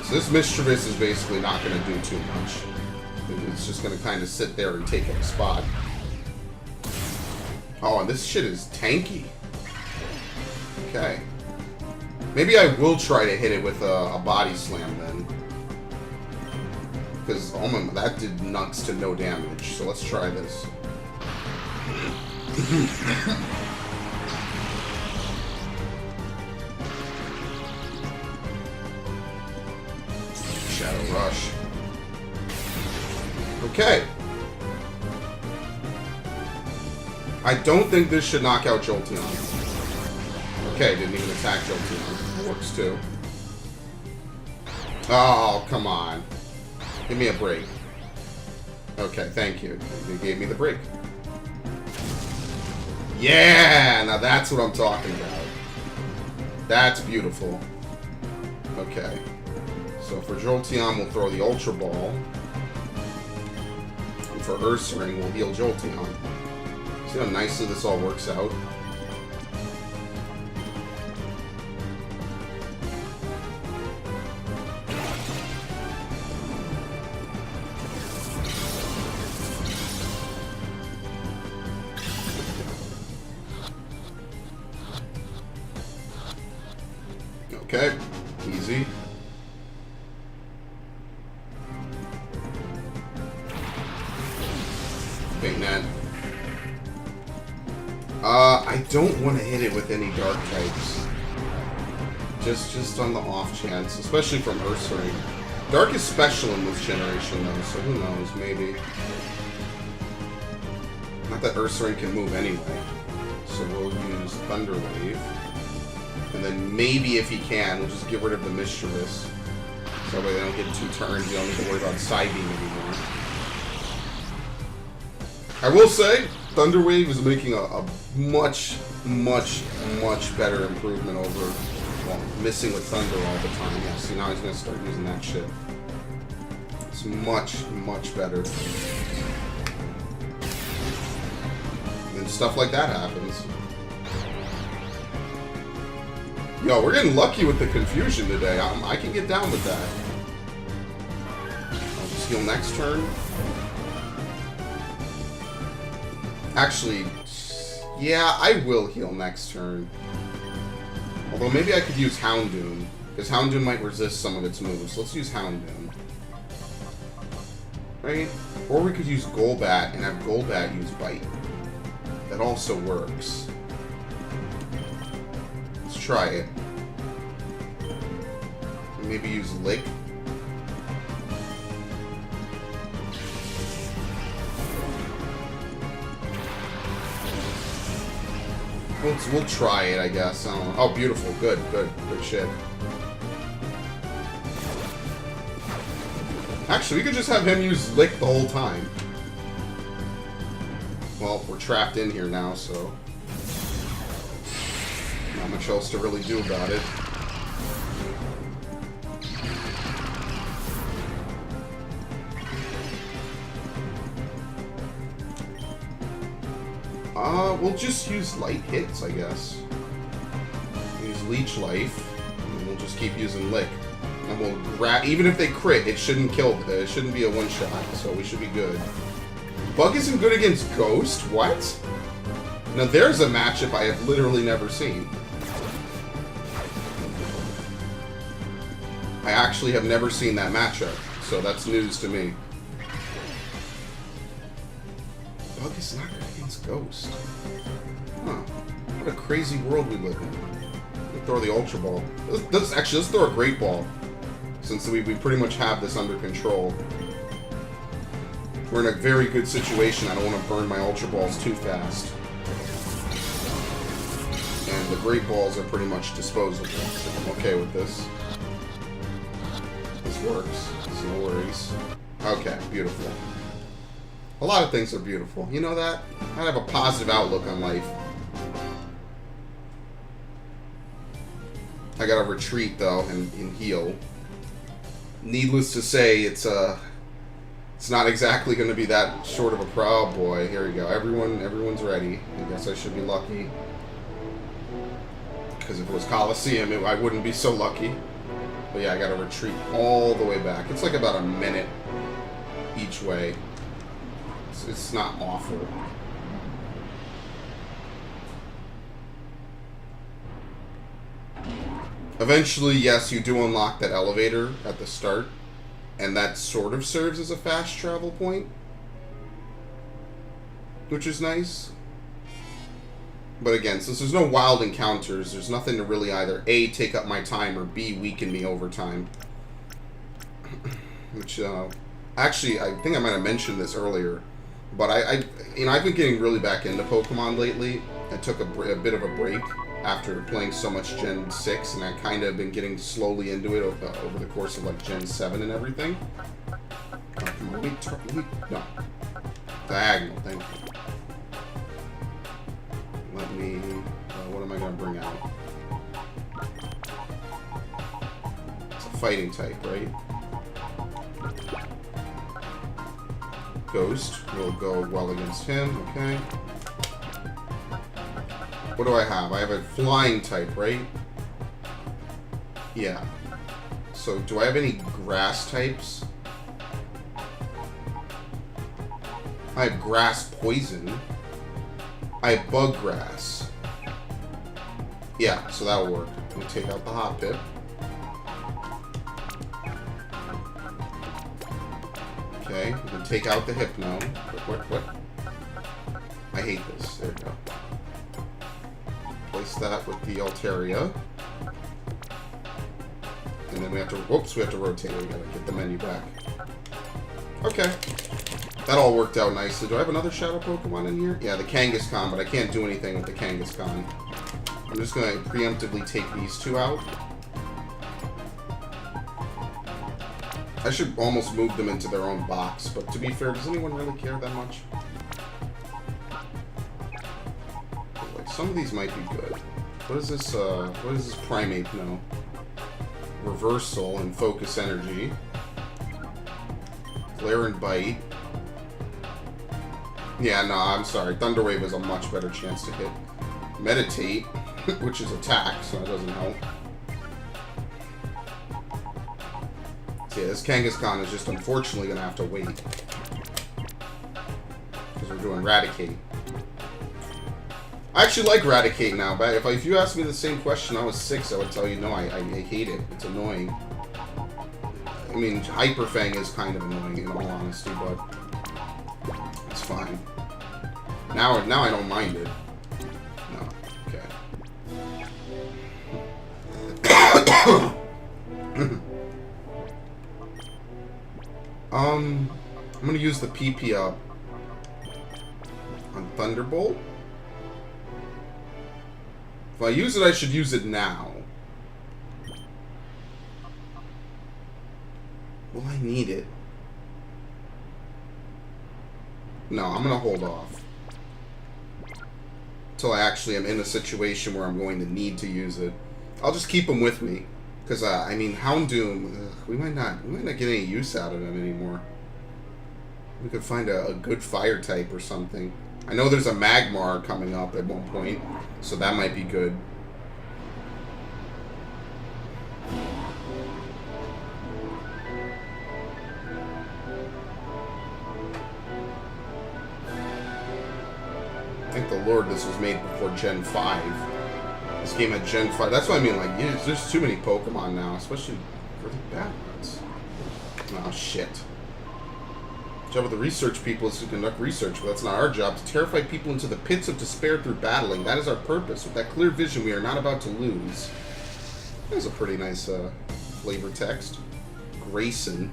So this Mischievous is basically not going to do too much. It's just going to kind of sit there and take up a spot. Oh, and this shit is tanky. Okay. Maybe I will try to hit it with a Body Slam then. Because that did nuts to no damage. So let's try this. Shadow Rush. Okay. I don't think this should knock out Jolteon. Okay, didn't even attack Jolteon. That works too. Oh, come on. Give me a break. Okay, thank you. You gave me the break. Yeah! Now that's what I'm talking about. That's beautiful. Okay. So for Jolteon, we'll throw the Ultra Ball. And for Ursaring, we'll heal Jolteon. See how nicely this all works out? Okay. Easy. Big net. I don't want to hit it with any dark types. Just on the off chance, especially from Ursaring. Dark is special in this generation though, so who knows, maybe. Not that Ursaring can move anyway. So we'll use Thunder Wave. And then maybe if he can, we'll just get rid of the Mischievous. So that way they don't get 2 turns, you don't need to worry about Side Beam anymore. I will say, Thunder Wave is making a much, much, much better improvement over, well, missing with Thunder all the time. Yeah, see, now he's going to start using that shit. It's much, much better. And stuff like that happens. Yo, we're getting lucky with the confusion today. I can get down with that. I'll just heal next turn. Actually, yeah, I will heal next turn. Although maybe I could use Houndoom, because Houndoom might resist some of its moves. Let's use Houndoom. Right? Or we could use Golbat and have Golbat use Bite. That also works. Let's try it. Maybe use Lick. We'll try it, I guess. I don't know. Oh, beautiful. Good shit. Actually, we could just have him use Lick the whole time. Well, we're trapped in here now, so not much else to really do about it. We'll just use light hits, I guess. Use Leech Life, and we'll just keep using Lick. And we'll grab, even if they crit, it shouldn't kill, it shouldn't be a one-shot, so we should be good. Bug isn't good against Ghost? What? Now there's a matchup I have literally never seen. I actually have never seen that matchup, so that's news to me. Bug is not good against Ghost. Huh. What a crazy world we live in. We'll throw the Ultra Ball. Let's throw a Great Ball, since we pretty much have this under control. We're in a very good situation. I don't want to burn my Ultra Balls too fast. And the Great Balls are pretty much disposable, so I'm okay with this. This works. So no worries. Okay, beautiful. A lot of things are beautiful. You know that? I have a positive outlook on life. I gotta retreat, though, and heal. Needless to say, it's not exactly going to be that short of a pro. Oh boy, here we go. Everyone's ready. I guess I should be lucky. Because if it was Coliseum, I wouldn't be so lucky. But yeah, I gotta retreat all the way back. It's like about a minute each way. It's not awful. Eventually, yes, you do unlock that elevator at the start. And that sort of serves as a fast travel point. Which is nice. But again, since there's no wild encounters, there's nothing to really either A, take up my time, or B, weaken me over time. Which, actually, I think I might have mentioned this earlier. But I've been getting really back into Pokemon lately. I took a bit of a break after playing so much Gen 6, and I kind of been getting slowly into it over the course of like Gen 7 and everything. No. Diagonal, thank you. Let me... what am I going to bring out? It's a fighting type, right? Ghost will go well against him, okay. What do I have? I have a flying type, right? Yeah. So, do I have any grass types? I have grass poison. I have bug grass. Yeah, so that'll work. Let me take out the hot pip. Okay, we can take out the Hypno. What? I hate this. There we go. Place that with the Altaria. And then we have to... Whoops, we have to rotate it. We gotta get the menu back. Okay. That all worked out nicely. Do I have another Shadow Pokemon in here? Yeah, the Kangaskhan, but I can't do anything with the Kangaskhan. I'm just gonna preemptively take these two out. I should almost move them into their own box, but to be fair, does anyone really care that much? Like, some of these might be good. What is this Primate know? Reversal and Focus Energy. Glare and Bite. Yeah, no, I'm sorry. Thunder Wave is a much better chance to hit. Meditate, which is attack, so that doesn't help. So yeah, this Kangaskhan is just unfortunately going to have to wait. Because we're doing Raticate. I actually like Raticate now, but if you asked me the same question when I was 6, I would tell you no, I hate it. It's annoying. I mean, Hyper Fang is kind of annoying in all honesty, but it's fine. Now I don't mind it. No, okay. I'm gonna use the PP up on Thunderbolt. If I use it, I should use it now. Will I need it? No, I'm gonna hold off. Until I actually am in a situation where I'm going to need to use it. I'll just keep him with me. Because, I mean, Houndoom, we might not get any use out of him anymore. We could find a good fire type or something. I know there's a Magmar coming up at one point, so that might be good. Thank the Lord this was made before Gen 5. This game had Gen 5. That's what I mean, like, there's too many Pokemon now, especially for the bad ones. Oh, shit. The job of the research people is to conduct research, but that's not our job. To terrify people into the pits of despair through battling. That is our purpose. With that clear vision, we are not about to lose. That was a pretty nice flavor text. Grayson.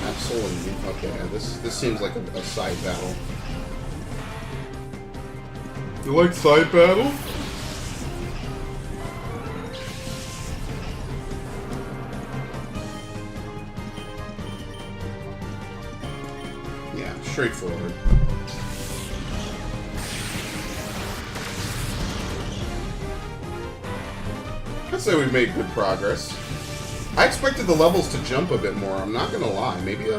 Absolutely. Okay, yeah, this seems like a side battle. You like side battle? Yeah, straightforward. I'd say we've made good progress. I expected the levels to jump a bit more, I'm not gonna lie. Maybe,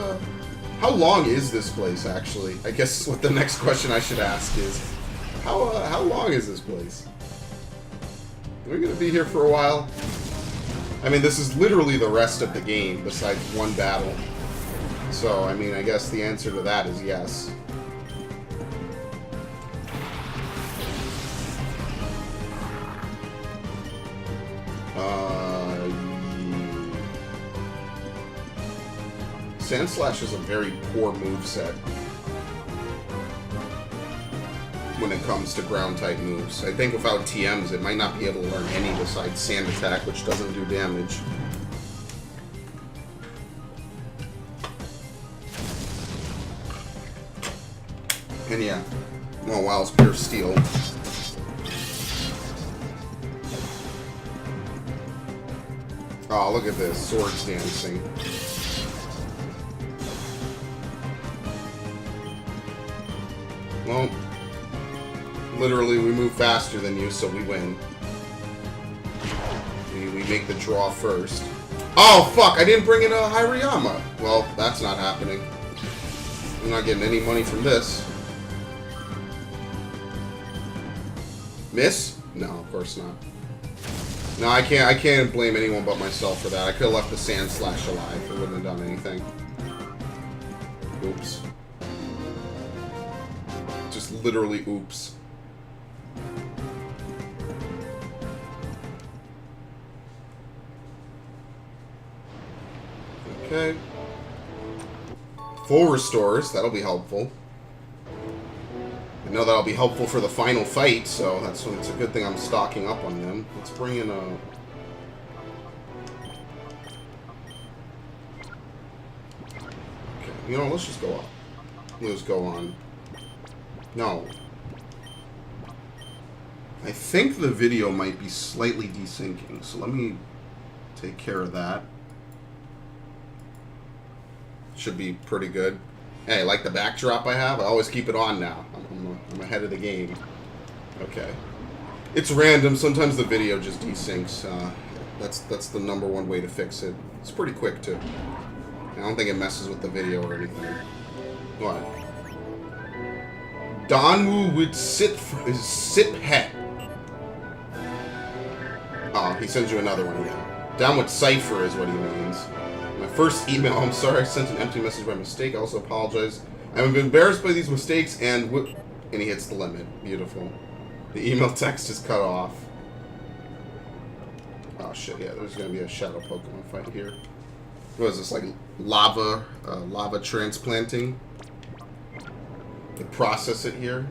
how long is this place, actually? I guess what the next question I should ask is, how long is this place? Are we gonna be here for a while? I mean, this is literally the rest of the game, besides one battle. So, I mean, I guess the answer to that is yes. Sandslash is a very poor moveset when it comes to ground-type moves. I think without TMs, it might not be able to learn any besides Sand Attack, which doesn't do damage. And yeah, well, wow, it's pure steel. Oh, look at this, swords dancing. Well, literally, we move faster than you, so we win. We make the draw first. Oh, fuck! I didn't bring in a Hirayama! Well, that's not happening. I'm not getting any money from this. Miss? No, of course not. No, I can't blame anyone but myself for that. I could have left the Sandslash alive. It wouldn't have done anything. Oops. Just literally oops. Okay. Full restores, that'll be helpful. I know that'll be helpful for the final fight, so it's a good thing I'm stocking up on them. Let's bring in a... Okay, you know, let's just go up. Let's go on. No. I think the video might be slightly desyncing, so let me take care of that. Should be pretty good. Hey, like the backdrop I have? I always keep it on now. I'm ahead of the game. Okay. It's random. Sometimes the video just desyncs. That's the #1 way to fix it. It's pretty quick, too. I don't think it messes with the video or anything. What? Donwu would sip het. Oh, he sends you another one again. Down with Cypher is what he means. My first email, I'm sorry I sent an empty message by mistake. I also apologize. I'm embarrassed by these mistakes and he hits the limit. Beautiful. The email text is cut off. Oh shit, yeah, there's gonna be a shadow Pokemon fight here. What is this, like lava transplanting? To process it here.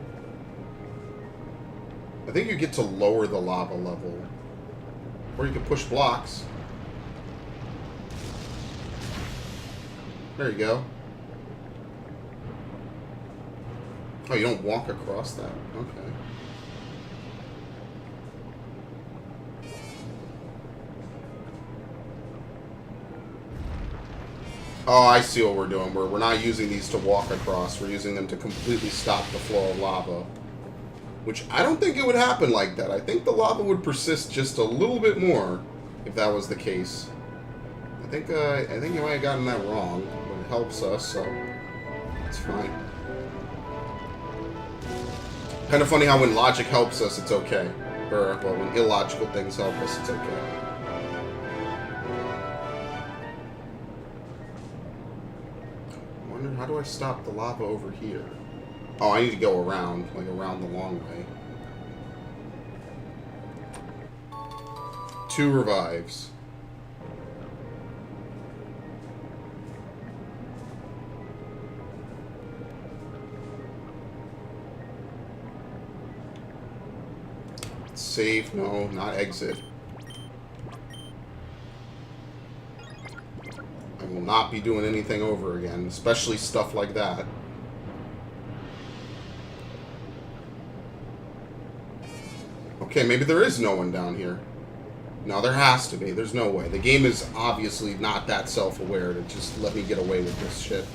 I think you get to lower the lava level. Or you can push blocks. There you go. Oh, you don't walk across that? Okay. Oh, I see what we're doing. We're not using these to walk across. We're using them to completely stop the flow of lava. Which I don't think it would happen like that. I think the lava would persist just a little bit more if that was the case. I think you might have gotten that wrong, but it helps us, so it's fine. Kind of funny how when logic helps us, it's okay. Or, well, when illogical things help us, it's okay. I wonder, how do I stop the lava over here? Oh, I need to go around, like around the long way. 2 revives. Save, no, not exit. I will not be doing anything over again, especially stuff like that. Okay, maybe there is no one down here. No, there has to be. There's no way. The game is obviously not that self-aware to just let me get away with this shit.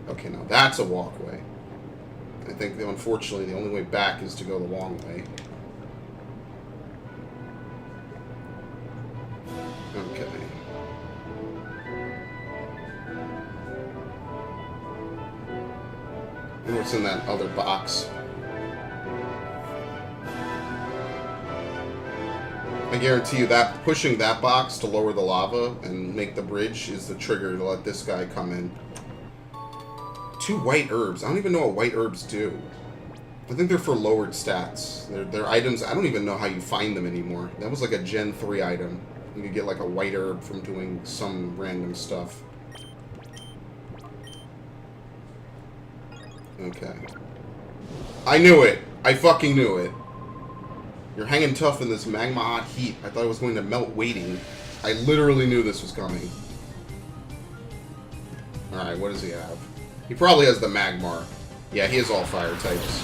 Okay, now that's a walkway. I think, unfortunately, the only way back is to go the long way. Okay. And what's in that other box? I guarantee you that pushing that box to lower the lava and make the bridge is the trigger to let this guy come in. 2 white herbs. I don't even know what white herbs do. I think they're for lowered stats. They're items. I don't even know how you find them anymore. That was like a Gen 3 item. You could get like a white herb from doing some random stuff. Okay. I knew it. I fucking knew it. You're hanging tough in this magma hot heat. I thought it was going to melt waiting. I literally knew this was coming. Alright, what does he have? He probably has the Magmar. Yeah, he has all fire types.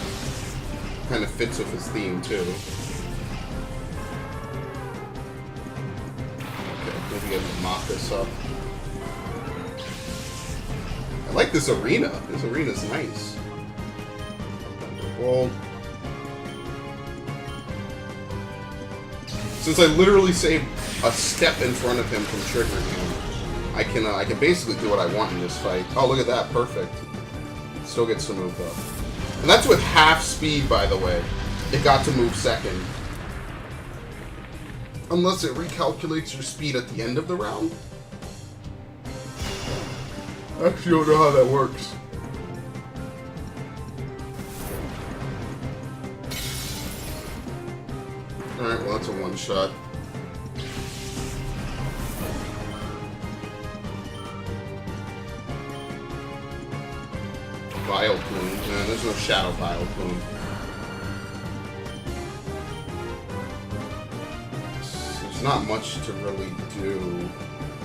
Kind of fits with his theme, too. Okay, maybe I can mop this up. I like this arena. This arena's nice. Well, since I literally saved a step in front of him from triggering him, I can basically do what I want in this fight. Oh, look at that. Perfect. Still gets to move up. And that's with half speed, by the way. It got to move second. Unless it recalculates your speed at the end of the round. I actually don't know how that works. Alright, well that's a one-shot. Vileplume. No, there's no Shadow Vileplume. There's not much to really do.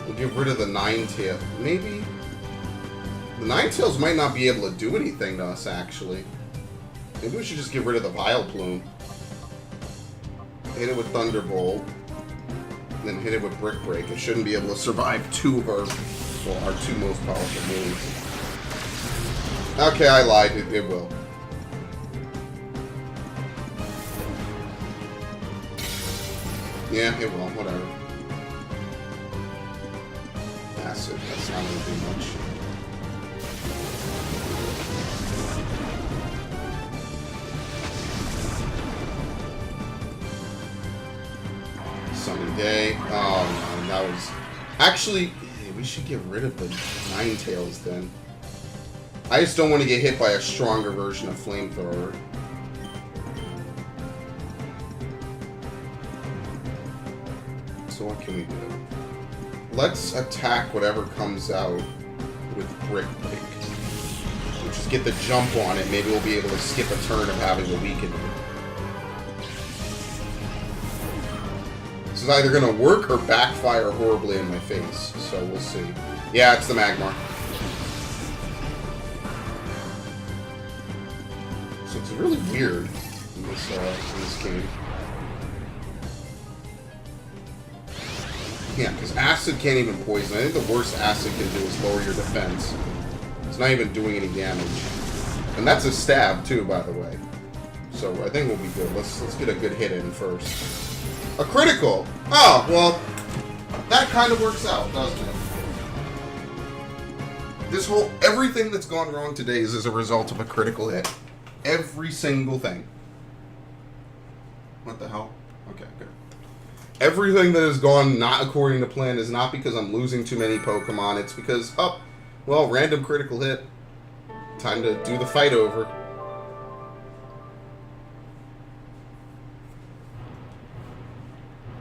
We'll get rid of the Ninetales. Maybe? The Ninetales might not be able to do anything to us, actually. Maybe we should just get rid of the Vileplume. Hit it with Thunderbolt. Then hit it with Brick Break. It shouldn't be able to survive two of our two most powerful moves. Okay, I lied. It will. Yeah, it will. Whatever. Acid. That's not going to do much. Sunny Day. Oh, no, that was... Actually, we should get rid of the Ninetales then. I just don't want to get hit by a stronger version of Flamethrower. So what can we do? Let's attack whatever comes out with Brick Break. We'll just get the jump on it. Maybe we'll be able to skip a turn of having to weaken it. This is either going to work or backfire horribly in my face. So we'll see. Yeah, it's the Magmar. So it's really weird in this game. Yeah, because Acid can't even poison. I think the worst Acid can do is lower your defense. It's not even doing any damage. And that's a stab, too, by the way. So I think we'll be good. Let's get a good hit in first. A critical! Oh, well, that kind of works out, doesn't it? Everything that's gone wrong today is as a result of a critical hit. Every single thing. What the hell? Okay, good. Everything that has gone not according to plan is not because I'm losing too many Pokemon. It's because, oh, well, random critical hit. Time to do the fight over.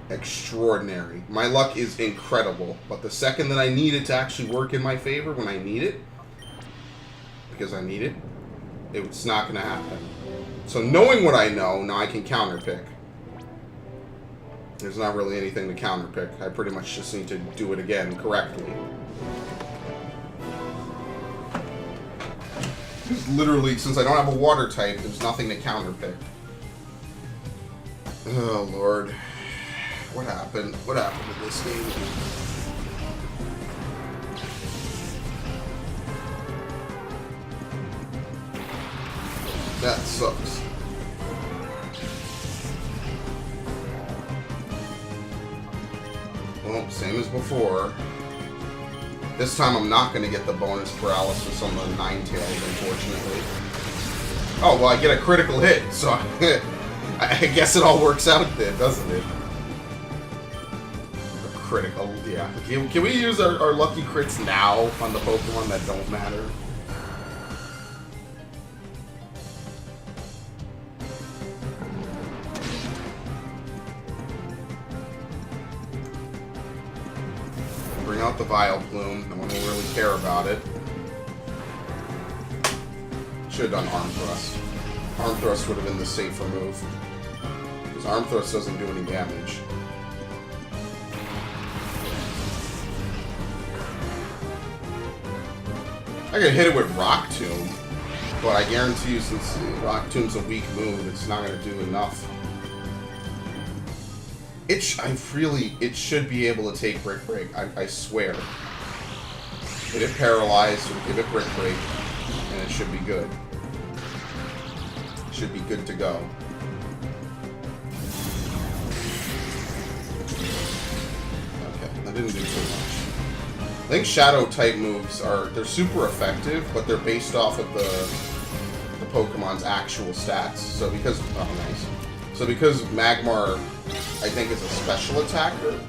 Extraordinary. My luck is incredible. But the second that I need it to actually work in my favor, when I need it, because I need it, it's not going to happen. So knowing what I know, now I can counterpick. There's not really anything to counterpick. I pretty much just need to do it again correctly. Because literally, since I don't have a water type, there's nothing to counterpick. Oh, Lord. What happened? What happened to this game? That sucks. Well, same as before. This time I'm not going to get the bonus paralysis on the Ninetales, unfortunately. Oh, well, I get a critical hit, so I guess it all works out then, doesn't it? A critical, yeah. Can we use our lucky crits now on the Pokemon that don't matter? Bring out the Vileplume. No one will really care about it. Should have done Arm Thrust. Arm Thrust would have been the safer move. Because Arm Thrust doesn't do any damage. I could hit it with Rock Tomb. But I guarantee you, since Rock Tomb's a weak move, it's not going to do enough. It should be able to take Brick Break. I swear. Hit it paralyzed, or give it Brick Break, and it should be good. Should be good to go. Okay, that didn't do too much. I think Shadow type moves they're super effective, but they're based off of the Pokemon's actual stats. So because Magmar, I think, is a special attacker,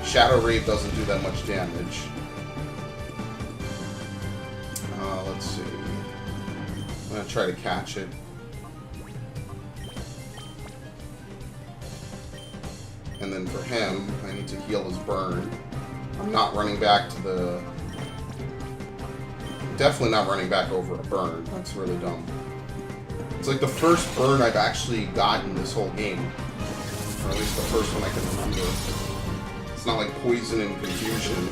Shadow Rave doesn't do that much damage. Let's see. I'm gonna try to catch it. And then for him, I need to heal his burn. I'm not running back to definitely not running back over a burn. That's really dumb. It's like the first burn I've actually gotten this whole game. Or at least the first one I can remember. It's not like poison and confusion.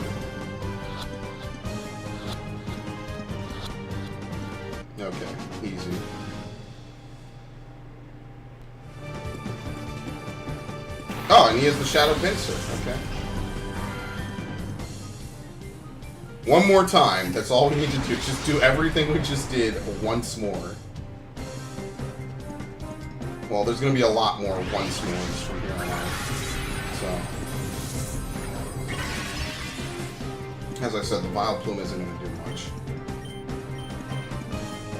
Okay, easy. Oh, and he has the Shadow Pincer. Okay. One more time. That's all we need to do. Just do everything we just did once more. Well, there's going to be a lot more once mores from here on out. So, as I said, the Vile Plume isn't going to do much.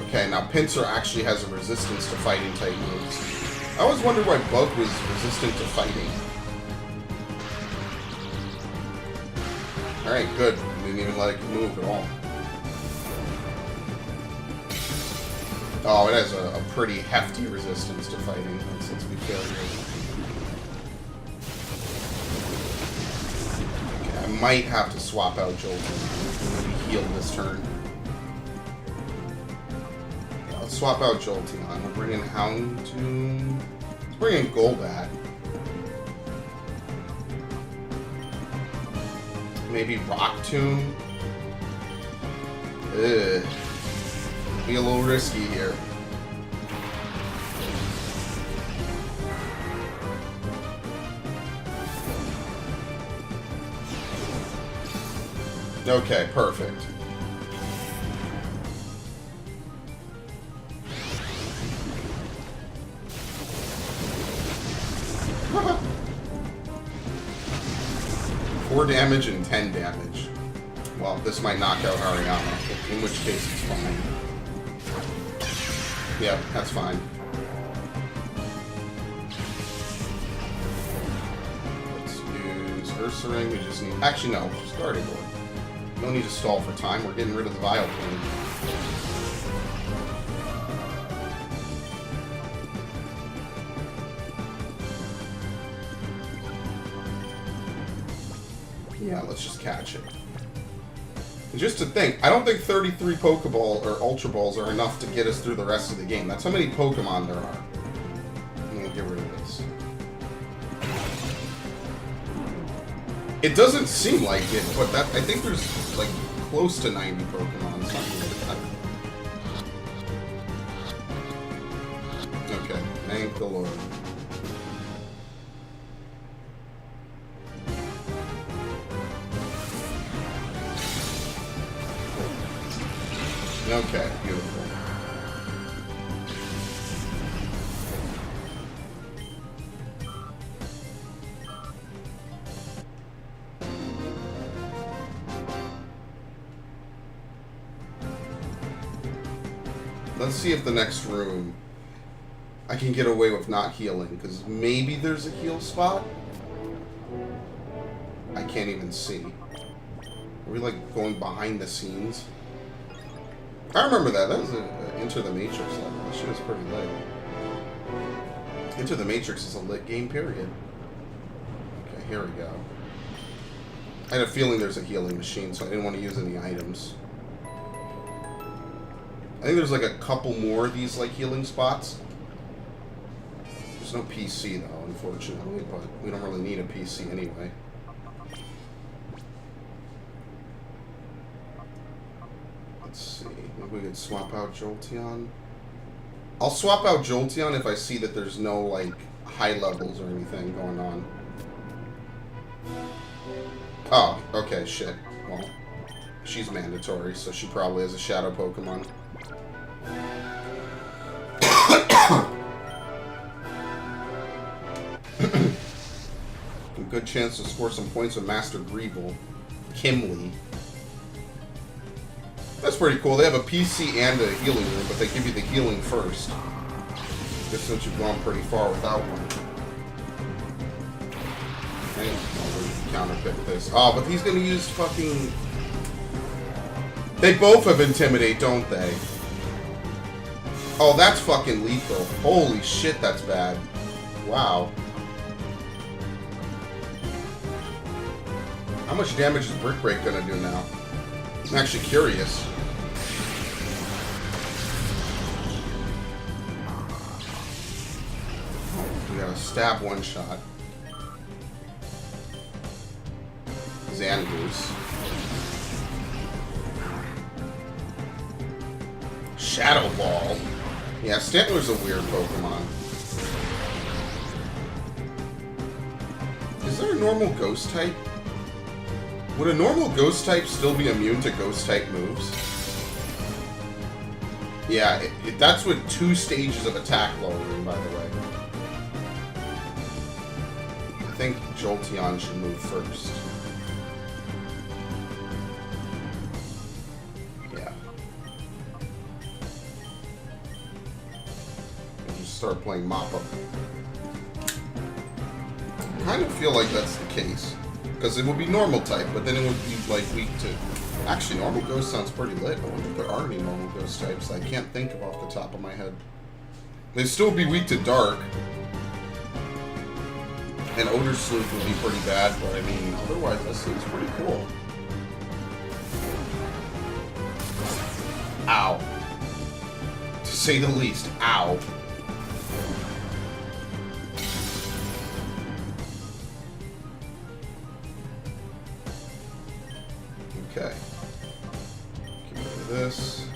Okay, now Pincer actually has a resistance to fighting type moves. I always wondered why Bug was resistant to fighting. Alright, good. Didn't even let it move at all. Oh, it has a pretty hefty resistance to fighting. Let's be fair here. Okay, I might have to swap out Jolteon. Maybe heal this turn. Yeah, let's swap out Jolteon. We'll bring in Houndoom. Let's bring in Golbat. Maybe Rock Tomb. Ugh. Be a little risky here. Okay, perfect. Four damage and 10 damage. Well, this might knock out Hariyama, in which case it's fine. Yeah, that's fine. Let's use Ursaring. We just need... Actually, no. Just Gardevoir. No need to stall for time. We're getting rid of the Vile Plume. Yeah, let's just catch it. And just to think, I don't think 33 Pokeball or Ultra Balls are enough to get us through the rest of the game. That's how many Pokemon there are. I'm gonna get rid of this. It doesn't seem like it, but that I think there's like close to 90 Pokemon. Something like that. Okay, thank the Lord. Okay, beautiful. Let's see if the next room I can get away with not healing, because maybe there's a heal spot? I can't even see. Are we like going behind the scenes? I remember that. That was Enter the Matrix level. That shit was pretty lit. Enter the Matrix is a lit game, period. Okay, here we go. I had a feeling there's a healing machine, so I didn't want to use any items. I think there's like a couple more of these like healing spots. There's no PC though, unfortunately, but we don't really need a PC anyway. Let's see. Maybe we could swap out Jolteon. I'll swap out Jolteon if I see that there's no, like, high levels or anything going on. Oh, okay, shit. Well, she's mandatory, so she probably has a Shadow Pokemon. A good chance to score some points with Master Greevil. Kimley. That's pretty cool. They have a PC and a healing room, but they give you the healing first. Guess since you've gone pretty far without one. Okay, I'll counterpick this. Oh, but he's gonna use fucking... They both have Intimidate, don't they? Oh, that's fucking lethal. Holy shit, that's bad. Wow. How much damage is Brick Break gonna do now? I'm actually curious. Stab one shot. Zangoose. Shadow Ball. Yeah, Stantler's a weird Pokemon. Is there a normal Ghost type? Would a normal Ghost type still be immune to Ghost type moves? Yeah, that's with 2 stages of attack lowering, by the way. I think Jolteon should move first. Yeah. And just start playing Mop-Up. I kind of feel like that's the case. Because it would be normal type, but then it would be, like, weak to... Actually, normal Ghost sounds pretty lit. I wonder if there are any normal Ghost types I can't think of off the top of my head. They'd still be weak to Dark. And Odor Sleuth would be pretty bad, but I mean, otherwise, that seems pretty cool. Ow. To say the least, ow. Okay. Get rid of this.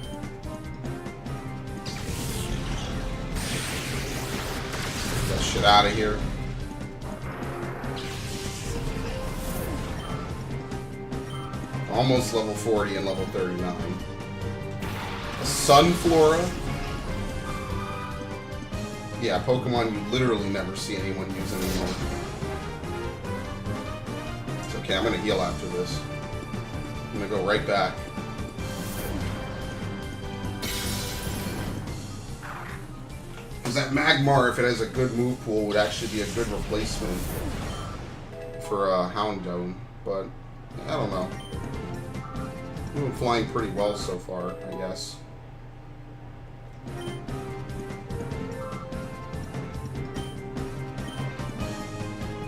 Get that shit out of here. Almost level 40 and level 39. A Sunflora? Yeah, Pokemon you literally never see anyone use anymore. It's okay, I'm gonna heal after this. I'm gonna go right back. Because that Magmar, if it has a good move pool, would actually be a good replacement for Houndoom. But, I don't know. We've been flying pretty well so far, I guess.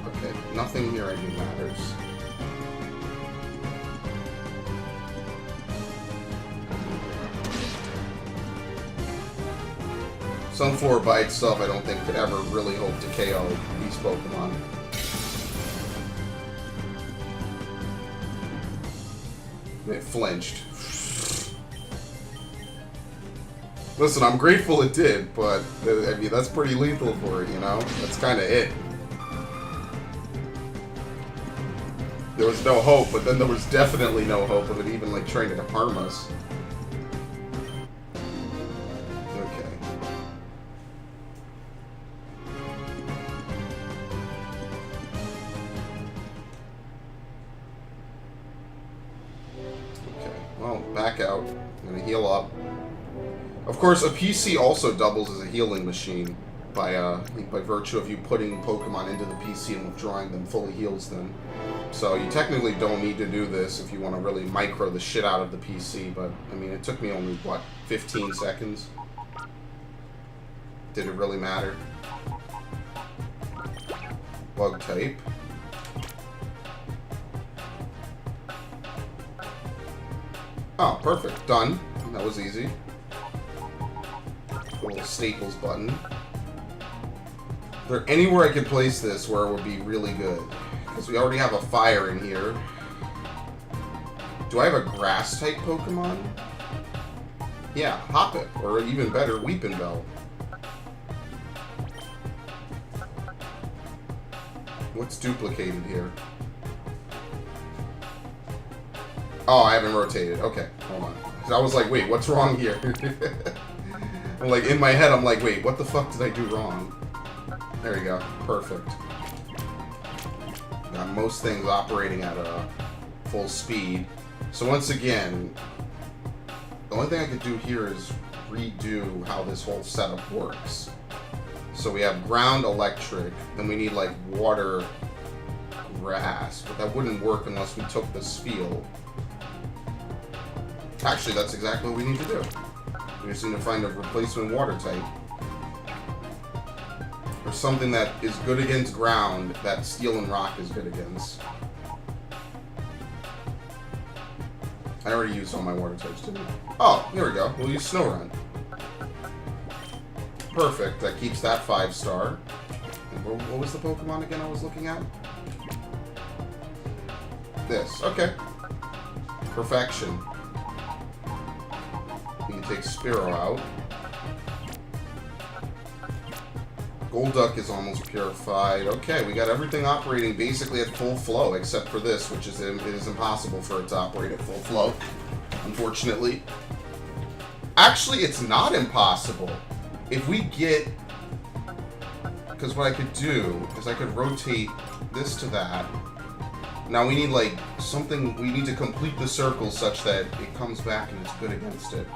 Okay, nothing here I do matters. Sunflora by itself I don't think could ever really hope to KO these Pokemon. It flinched. Listen, I'm grateful it did, but I mean that's pretty lethal for it, you know? That's kind of it. There was no hope, but then there was definitely no hope of it even like trying to harm us. Back out. I'm gonna heal up. Of course, a PC also doubles as a healing machine by virtue of you putting Pokemon into the PC and withdrawing them fully heals them. So you technically don't need to do this if you want to really micro the shit out of the PC, but I mean, it took me only, what, 15 seconds? Did it really matter? Bug type. Oh, perfect. Done. That was easy. Little staples button. Is there anywhere I could place this where it would be really good? Because we already have a fire in here. Do I have a grass-type Pokemon? Yeah, Hoppip. Or even better, Weepinbell. What's duplicated here? Oh, I haven't rotated. Okay, hold on. I was like, wait, what's wrong here? I'm like, in my head, I'm like, wait, what the fuck did I do wrong? There we go. Perfect. Got most things operating at full speed. So once again, the only thing I could do here is redo how this whole setup works. So we have ground electric, then we need like water grass, but that wouldn't work unless we took this field. Actually, that's exactly what we need to do. We just need to find a replacement water type. Or something that is good against ground, that steel and rock is good against. I already used all my water types, didn't I? Oh, here we go. We'll use Snow Run. Perfect. That keeps that 5-star. What was the Pokemon again I was looking at? This. Okay. Perfection. We can take Spearow out. Golduck is almost purified. Okay, we got everything operating basically at full flow, except for this, which is it is impossible for it to operate at full flow, unfortunately. Actually, it's not impossible. If we get... Because what I could do is I could rotate this to that. Now we need, like, something... We need to complete the circle such that it comes back and it's good against it.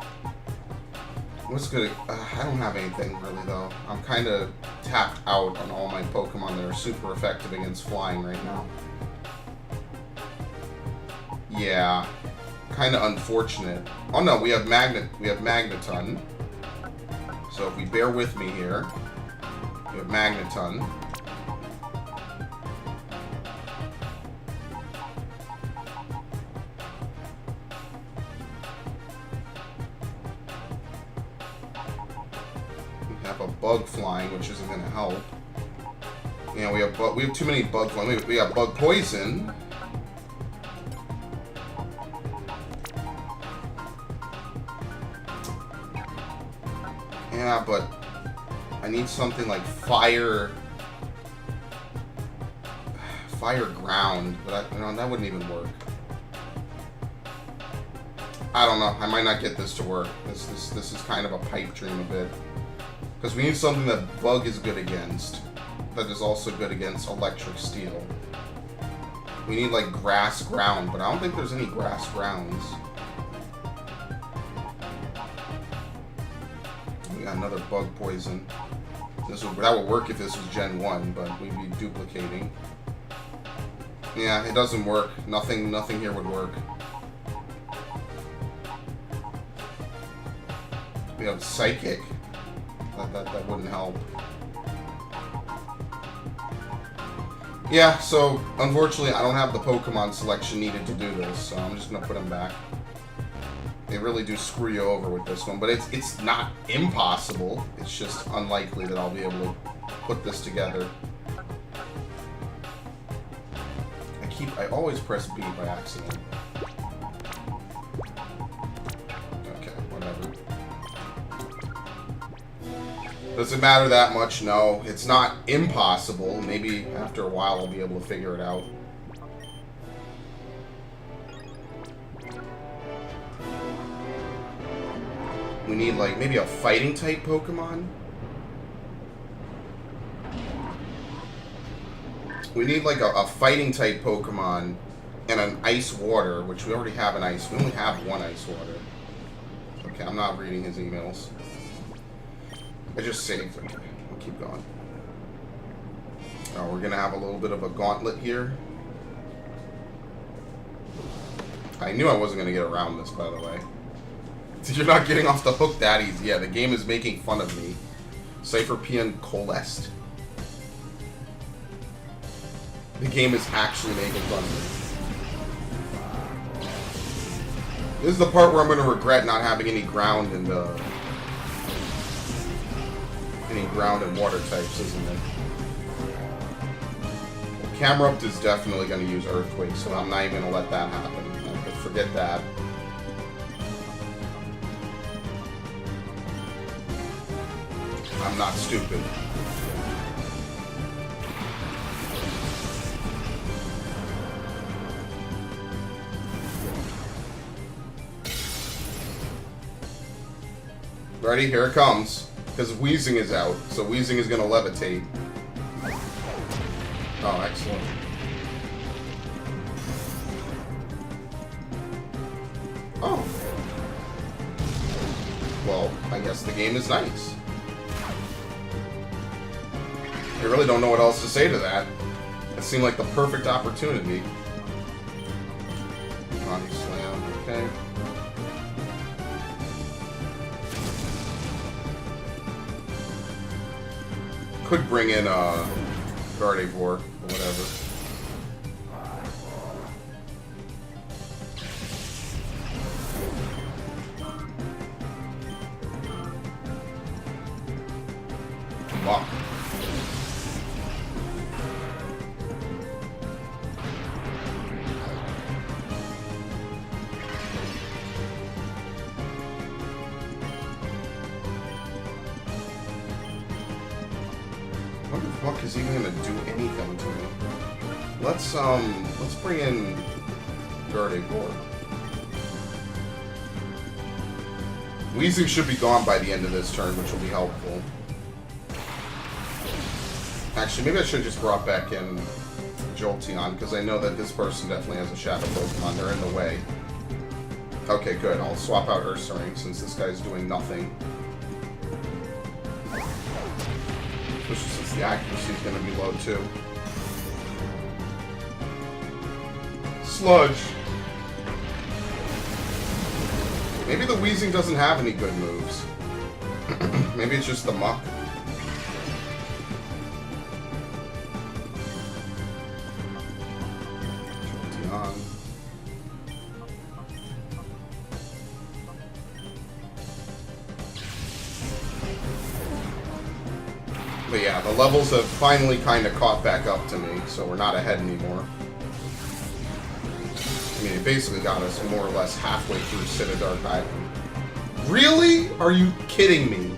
What's good? I don't have anything, really, though. I'm kind of tapped out on all my Pokemon that are super effective against flying right now. Yeah. Kind of unfortunate. Oh, no, we have Magneton. So if we bear with me here, we have Magneton. A bug flying, which isn't going to help. Yeah, we have too many bug flying. We got bug poison. Yeah, but I need something like fire ground, but that wouldn't even work. I don't know. I might not get this to work. This is kind of a pipe dream a bit. Because we need something that Bug is good against, that is also good against Electric Steel. We need, like, Grass Ground, but I don't think there's any Grass Grounds. We got another Bug Poison. That would work if this was Gen 1, but we'd be duplicating. Yeah, it doesn't work. Nothing here would work. We have Psychic. That wouldn't help. Yeah, so unfortunately I don't have the Pokemon selection needed to do this, so I'm just gonna put them back. They really do screw you over with this one, but it's not impossible. It's just unlikely that I'll be able to put this together. I always press B by accident. Okay, whatever. Does it matter that much? No. It's not impossible. Maybe after a while I'll be able to figure it out. We need, like, maybe a fighting type Pokemon? We need, like, a fighting type Pokemon and an ice water, which we already have an ice. We only have one ice water. Okay, I'm not reading his emails. I just saved. Okay, we'll keep going. We're going to have a little bit of a gauntlet here. I knew I wasn't going to get around this, by the way. You're not getting off the hook that easy. Yeah, the game is making fun of me. Cypherpian Colest. The game is actually making fun of me. This is the part where I'm going to regret not having any ground and water types, isn't it? Well, Camerupt is definitely going to use Earthquake, so I'm not even going to let that happen. Forget that. I'm not stupid. Ready? Here it comes. Because Weezing is out, so Weezing is going to levitate. Oh, excellent. Oh. Well, I guess the game is nice. I really don't know what else to say to that. It seemed like the perfect opportunity. Body Slam, okay. Could bring in Gardevoir, or whatever. Mach. fuck is even gonna do anything to me? Let's bring in Gardevoir. Weezing should be gone by the end of this turn, which will be helpful. Actually, maybe I should have just brought back in Jolteon, because I know that this person definitely has a Shadow Pokemon. They're in the way. Okay, good. I'll swap out Ursaring, since this guy's doing nothing. Especially since the accuracy is going to be low, too. Sludge. Maybe the Weezing doesn't have any good moves. Maybe it's just the Muck. But yeah, the levels have finally kind of caught back up to me, so we're not ahead anymore. I mean, it basically got us more or less halfway through Citadark Island. Really? Are you kidding me?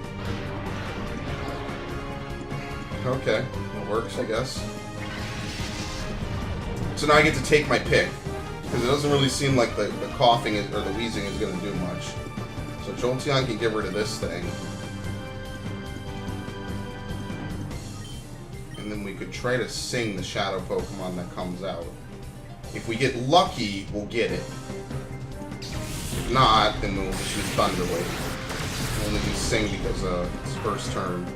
Okay, it works, I guess. So now I get to take my pick, because it doesn't really seem like the coughing or the wheezing is going to do much. So Jolteon can get rid of this thing. And then we could try to sing the Shadow Pokemon that comes out. If we get lucky, we'll get it. If not, then we'll just use Thunder Wave. We'll only do Sing because it's first turn.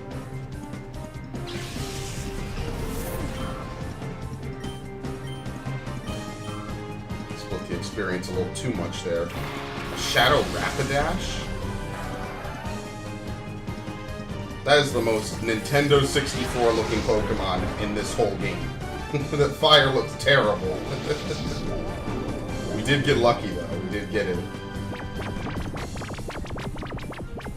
Split the experience a little too much there. Shadow Rapidash? That is the most Nintendo 64 looking Pokemon in this whole game. That fire looks terrible. We did get lucky though, we did get it.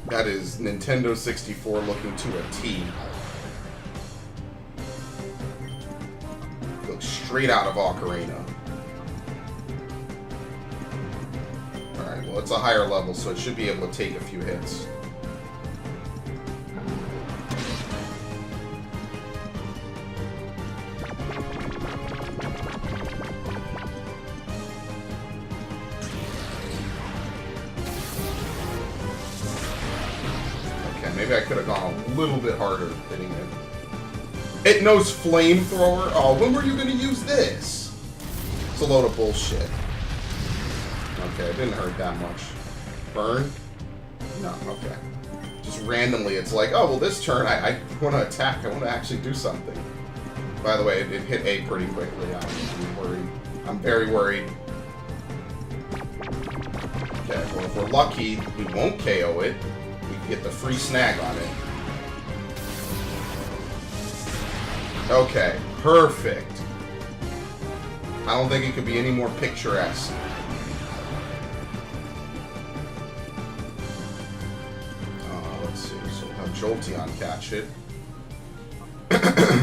That is Nintendo 64 looking to a T. Looks straight out of Ocarina. Alright, well it's a higher level, so it should be able to take a few hits. Maybe I could have gone a little bit harder hitting it. It knows Flamethrower? Oh, when were you going to use this? It's a load of bullshit. Okay, it didn't hurt that much. Burn? No, okay. Just randomly, it's like, oh, well, this turn I want to attack. I want to actually do something. By the way, it hit A pretty quickly. I'm worried. I'm very worried. Okay, well, if we're lucky, we won't KO it. Get the free snag on it. Okay, perfect. I don't think it could be any more picturesque. Let's see. So we'll have Jolteon catch it.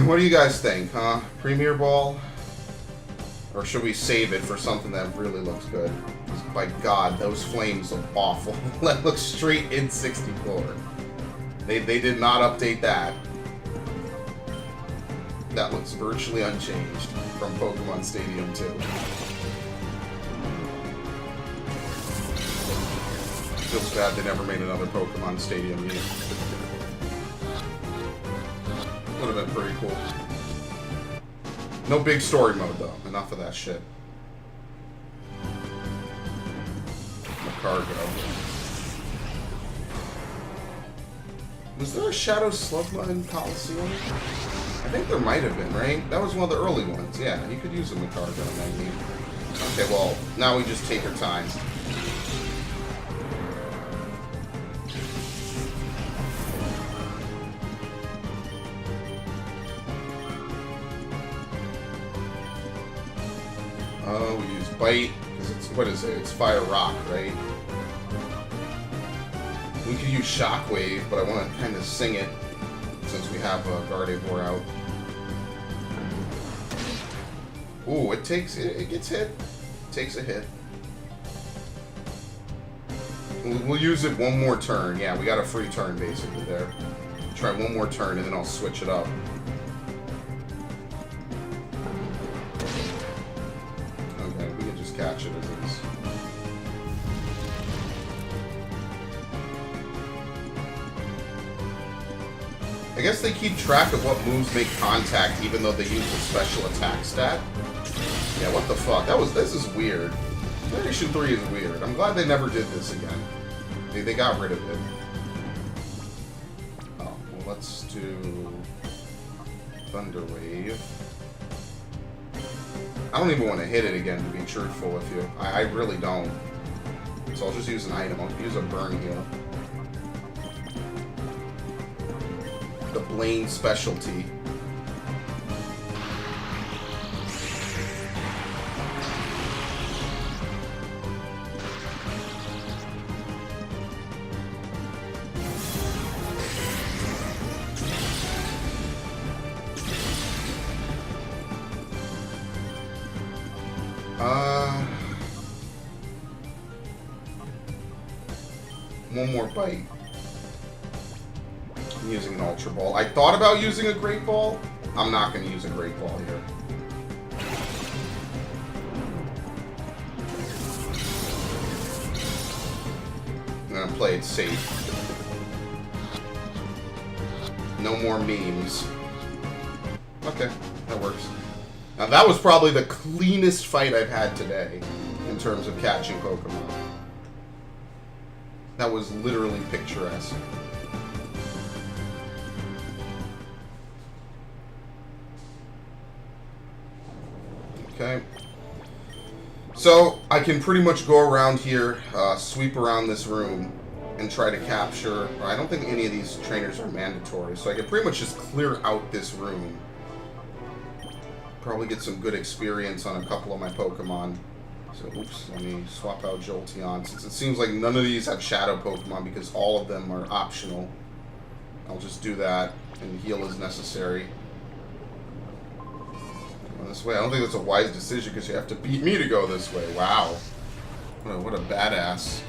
What do you guys think, huh? Premier Ball? Or should we save it for something that really looks good? By God, those flames look awful. That looks straight in 64. They did not update that. That looks virtually unchanged from Pokemon Stadium 2. Feels bad they never made another Pokemon Stadium game. Would have been pretty cool. No big story mode though. Enough of that shit. Cargo. Was there a Shadow Slugma in Coliseum? I think there might have been, right? That was one of the early ones. Yeah, you could use a Macargo in that game. Okay, well, now we just take our time. Oh, we use Bite, because it's, what is it? It's Fire Rock, right? We could use Shockwave, but I want to kind of sing it since we have Gardevoir out. Ooh, it gets hit. It takes a hit. We'll use it one more turn. Yeah, we got a free turn basically there. Try one more turn and then I'll switch it up. I guess they keep track of what moves make contact even though they use the special attack stat. Yeah, what the fuck? This is weird. Generation 3 is weird. I'm glad they never did this again. They got rid of it. Oh, well, let's do Thunder Wave. I don't even want to hit it again, to be truthful with you. I really don't. So I'll just use an item. I'll use a Burn Heal. The Blaine specialty. One more bite. I'm using an Ultra Ball. I thought about using a Great Ball. I'm not going to use a Great Ball here. I'm going to play it safe. No more memes. Okay, that works. Now that was probably the cleanest fight I've had today in terms of catching Pokemon. That was literally picturesque. Okay. So, I can pretty much go around here, sweep around this room, and try to capture... I don't think any of these trainers are mandatory, so I can pretty much just clear out this room. Probably get some good experience on a couple of my Pokemon. So, oops, let me swap out Jolteon, since it seems like none of these have Shadow Pokemon because all of them are optional. I'll just do that, and heal as necessary. Go this way. I don't think that's a wise decision because you have to beat me to go this way. Wow. What a badass.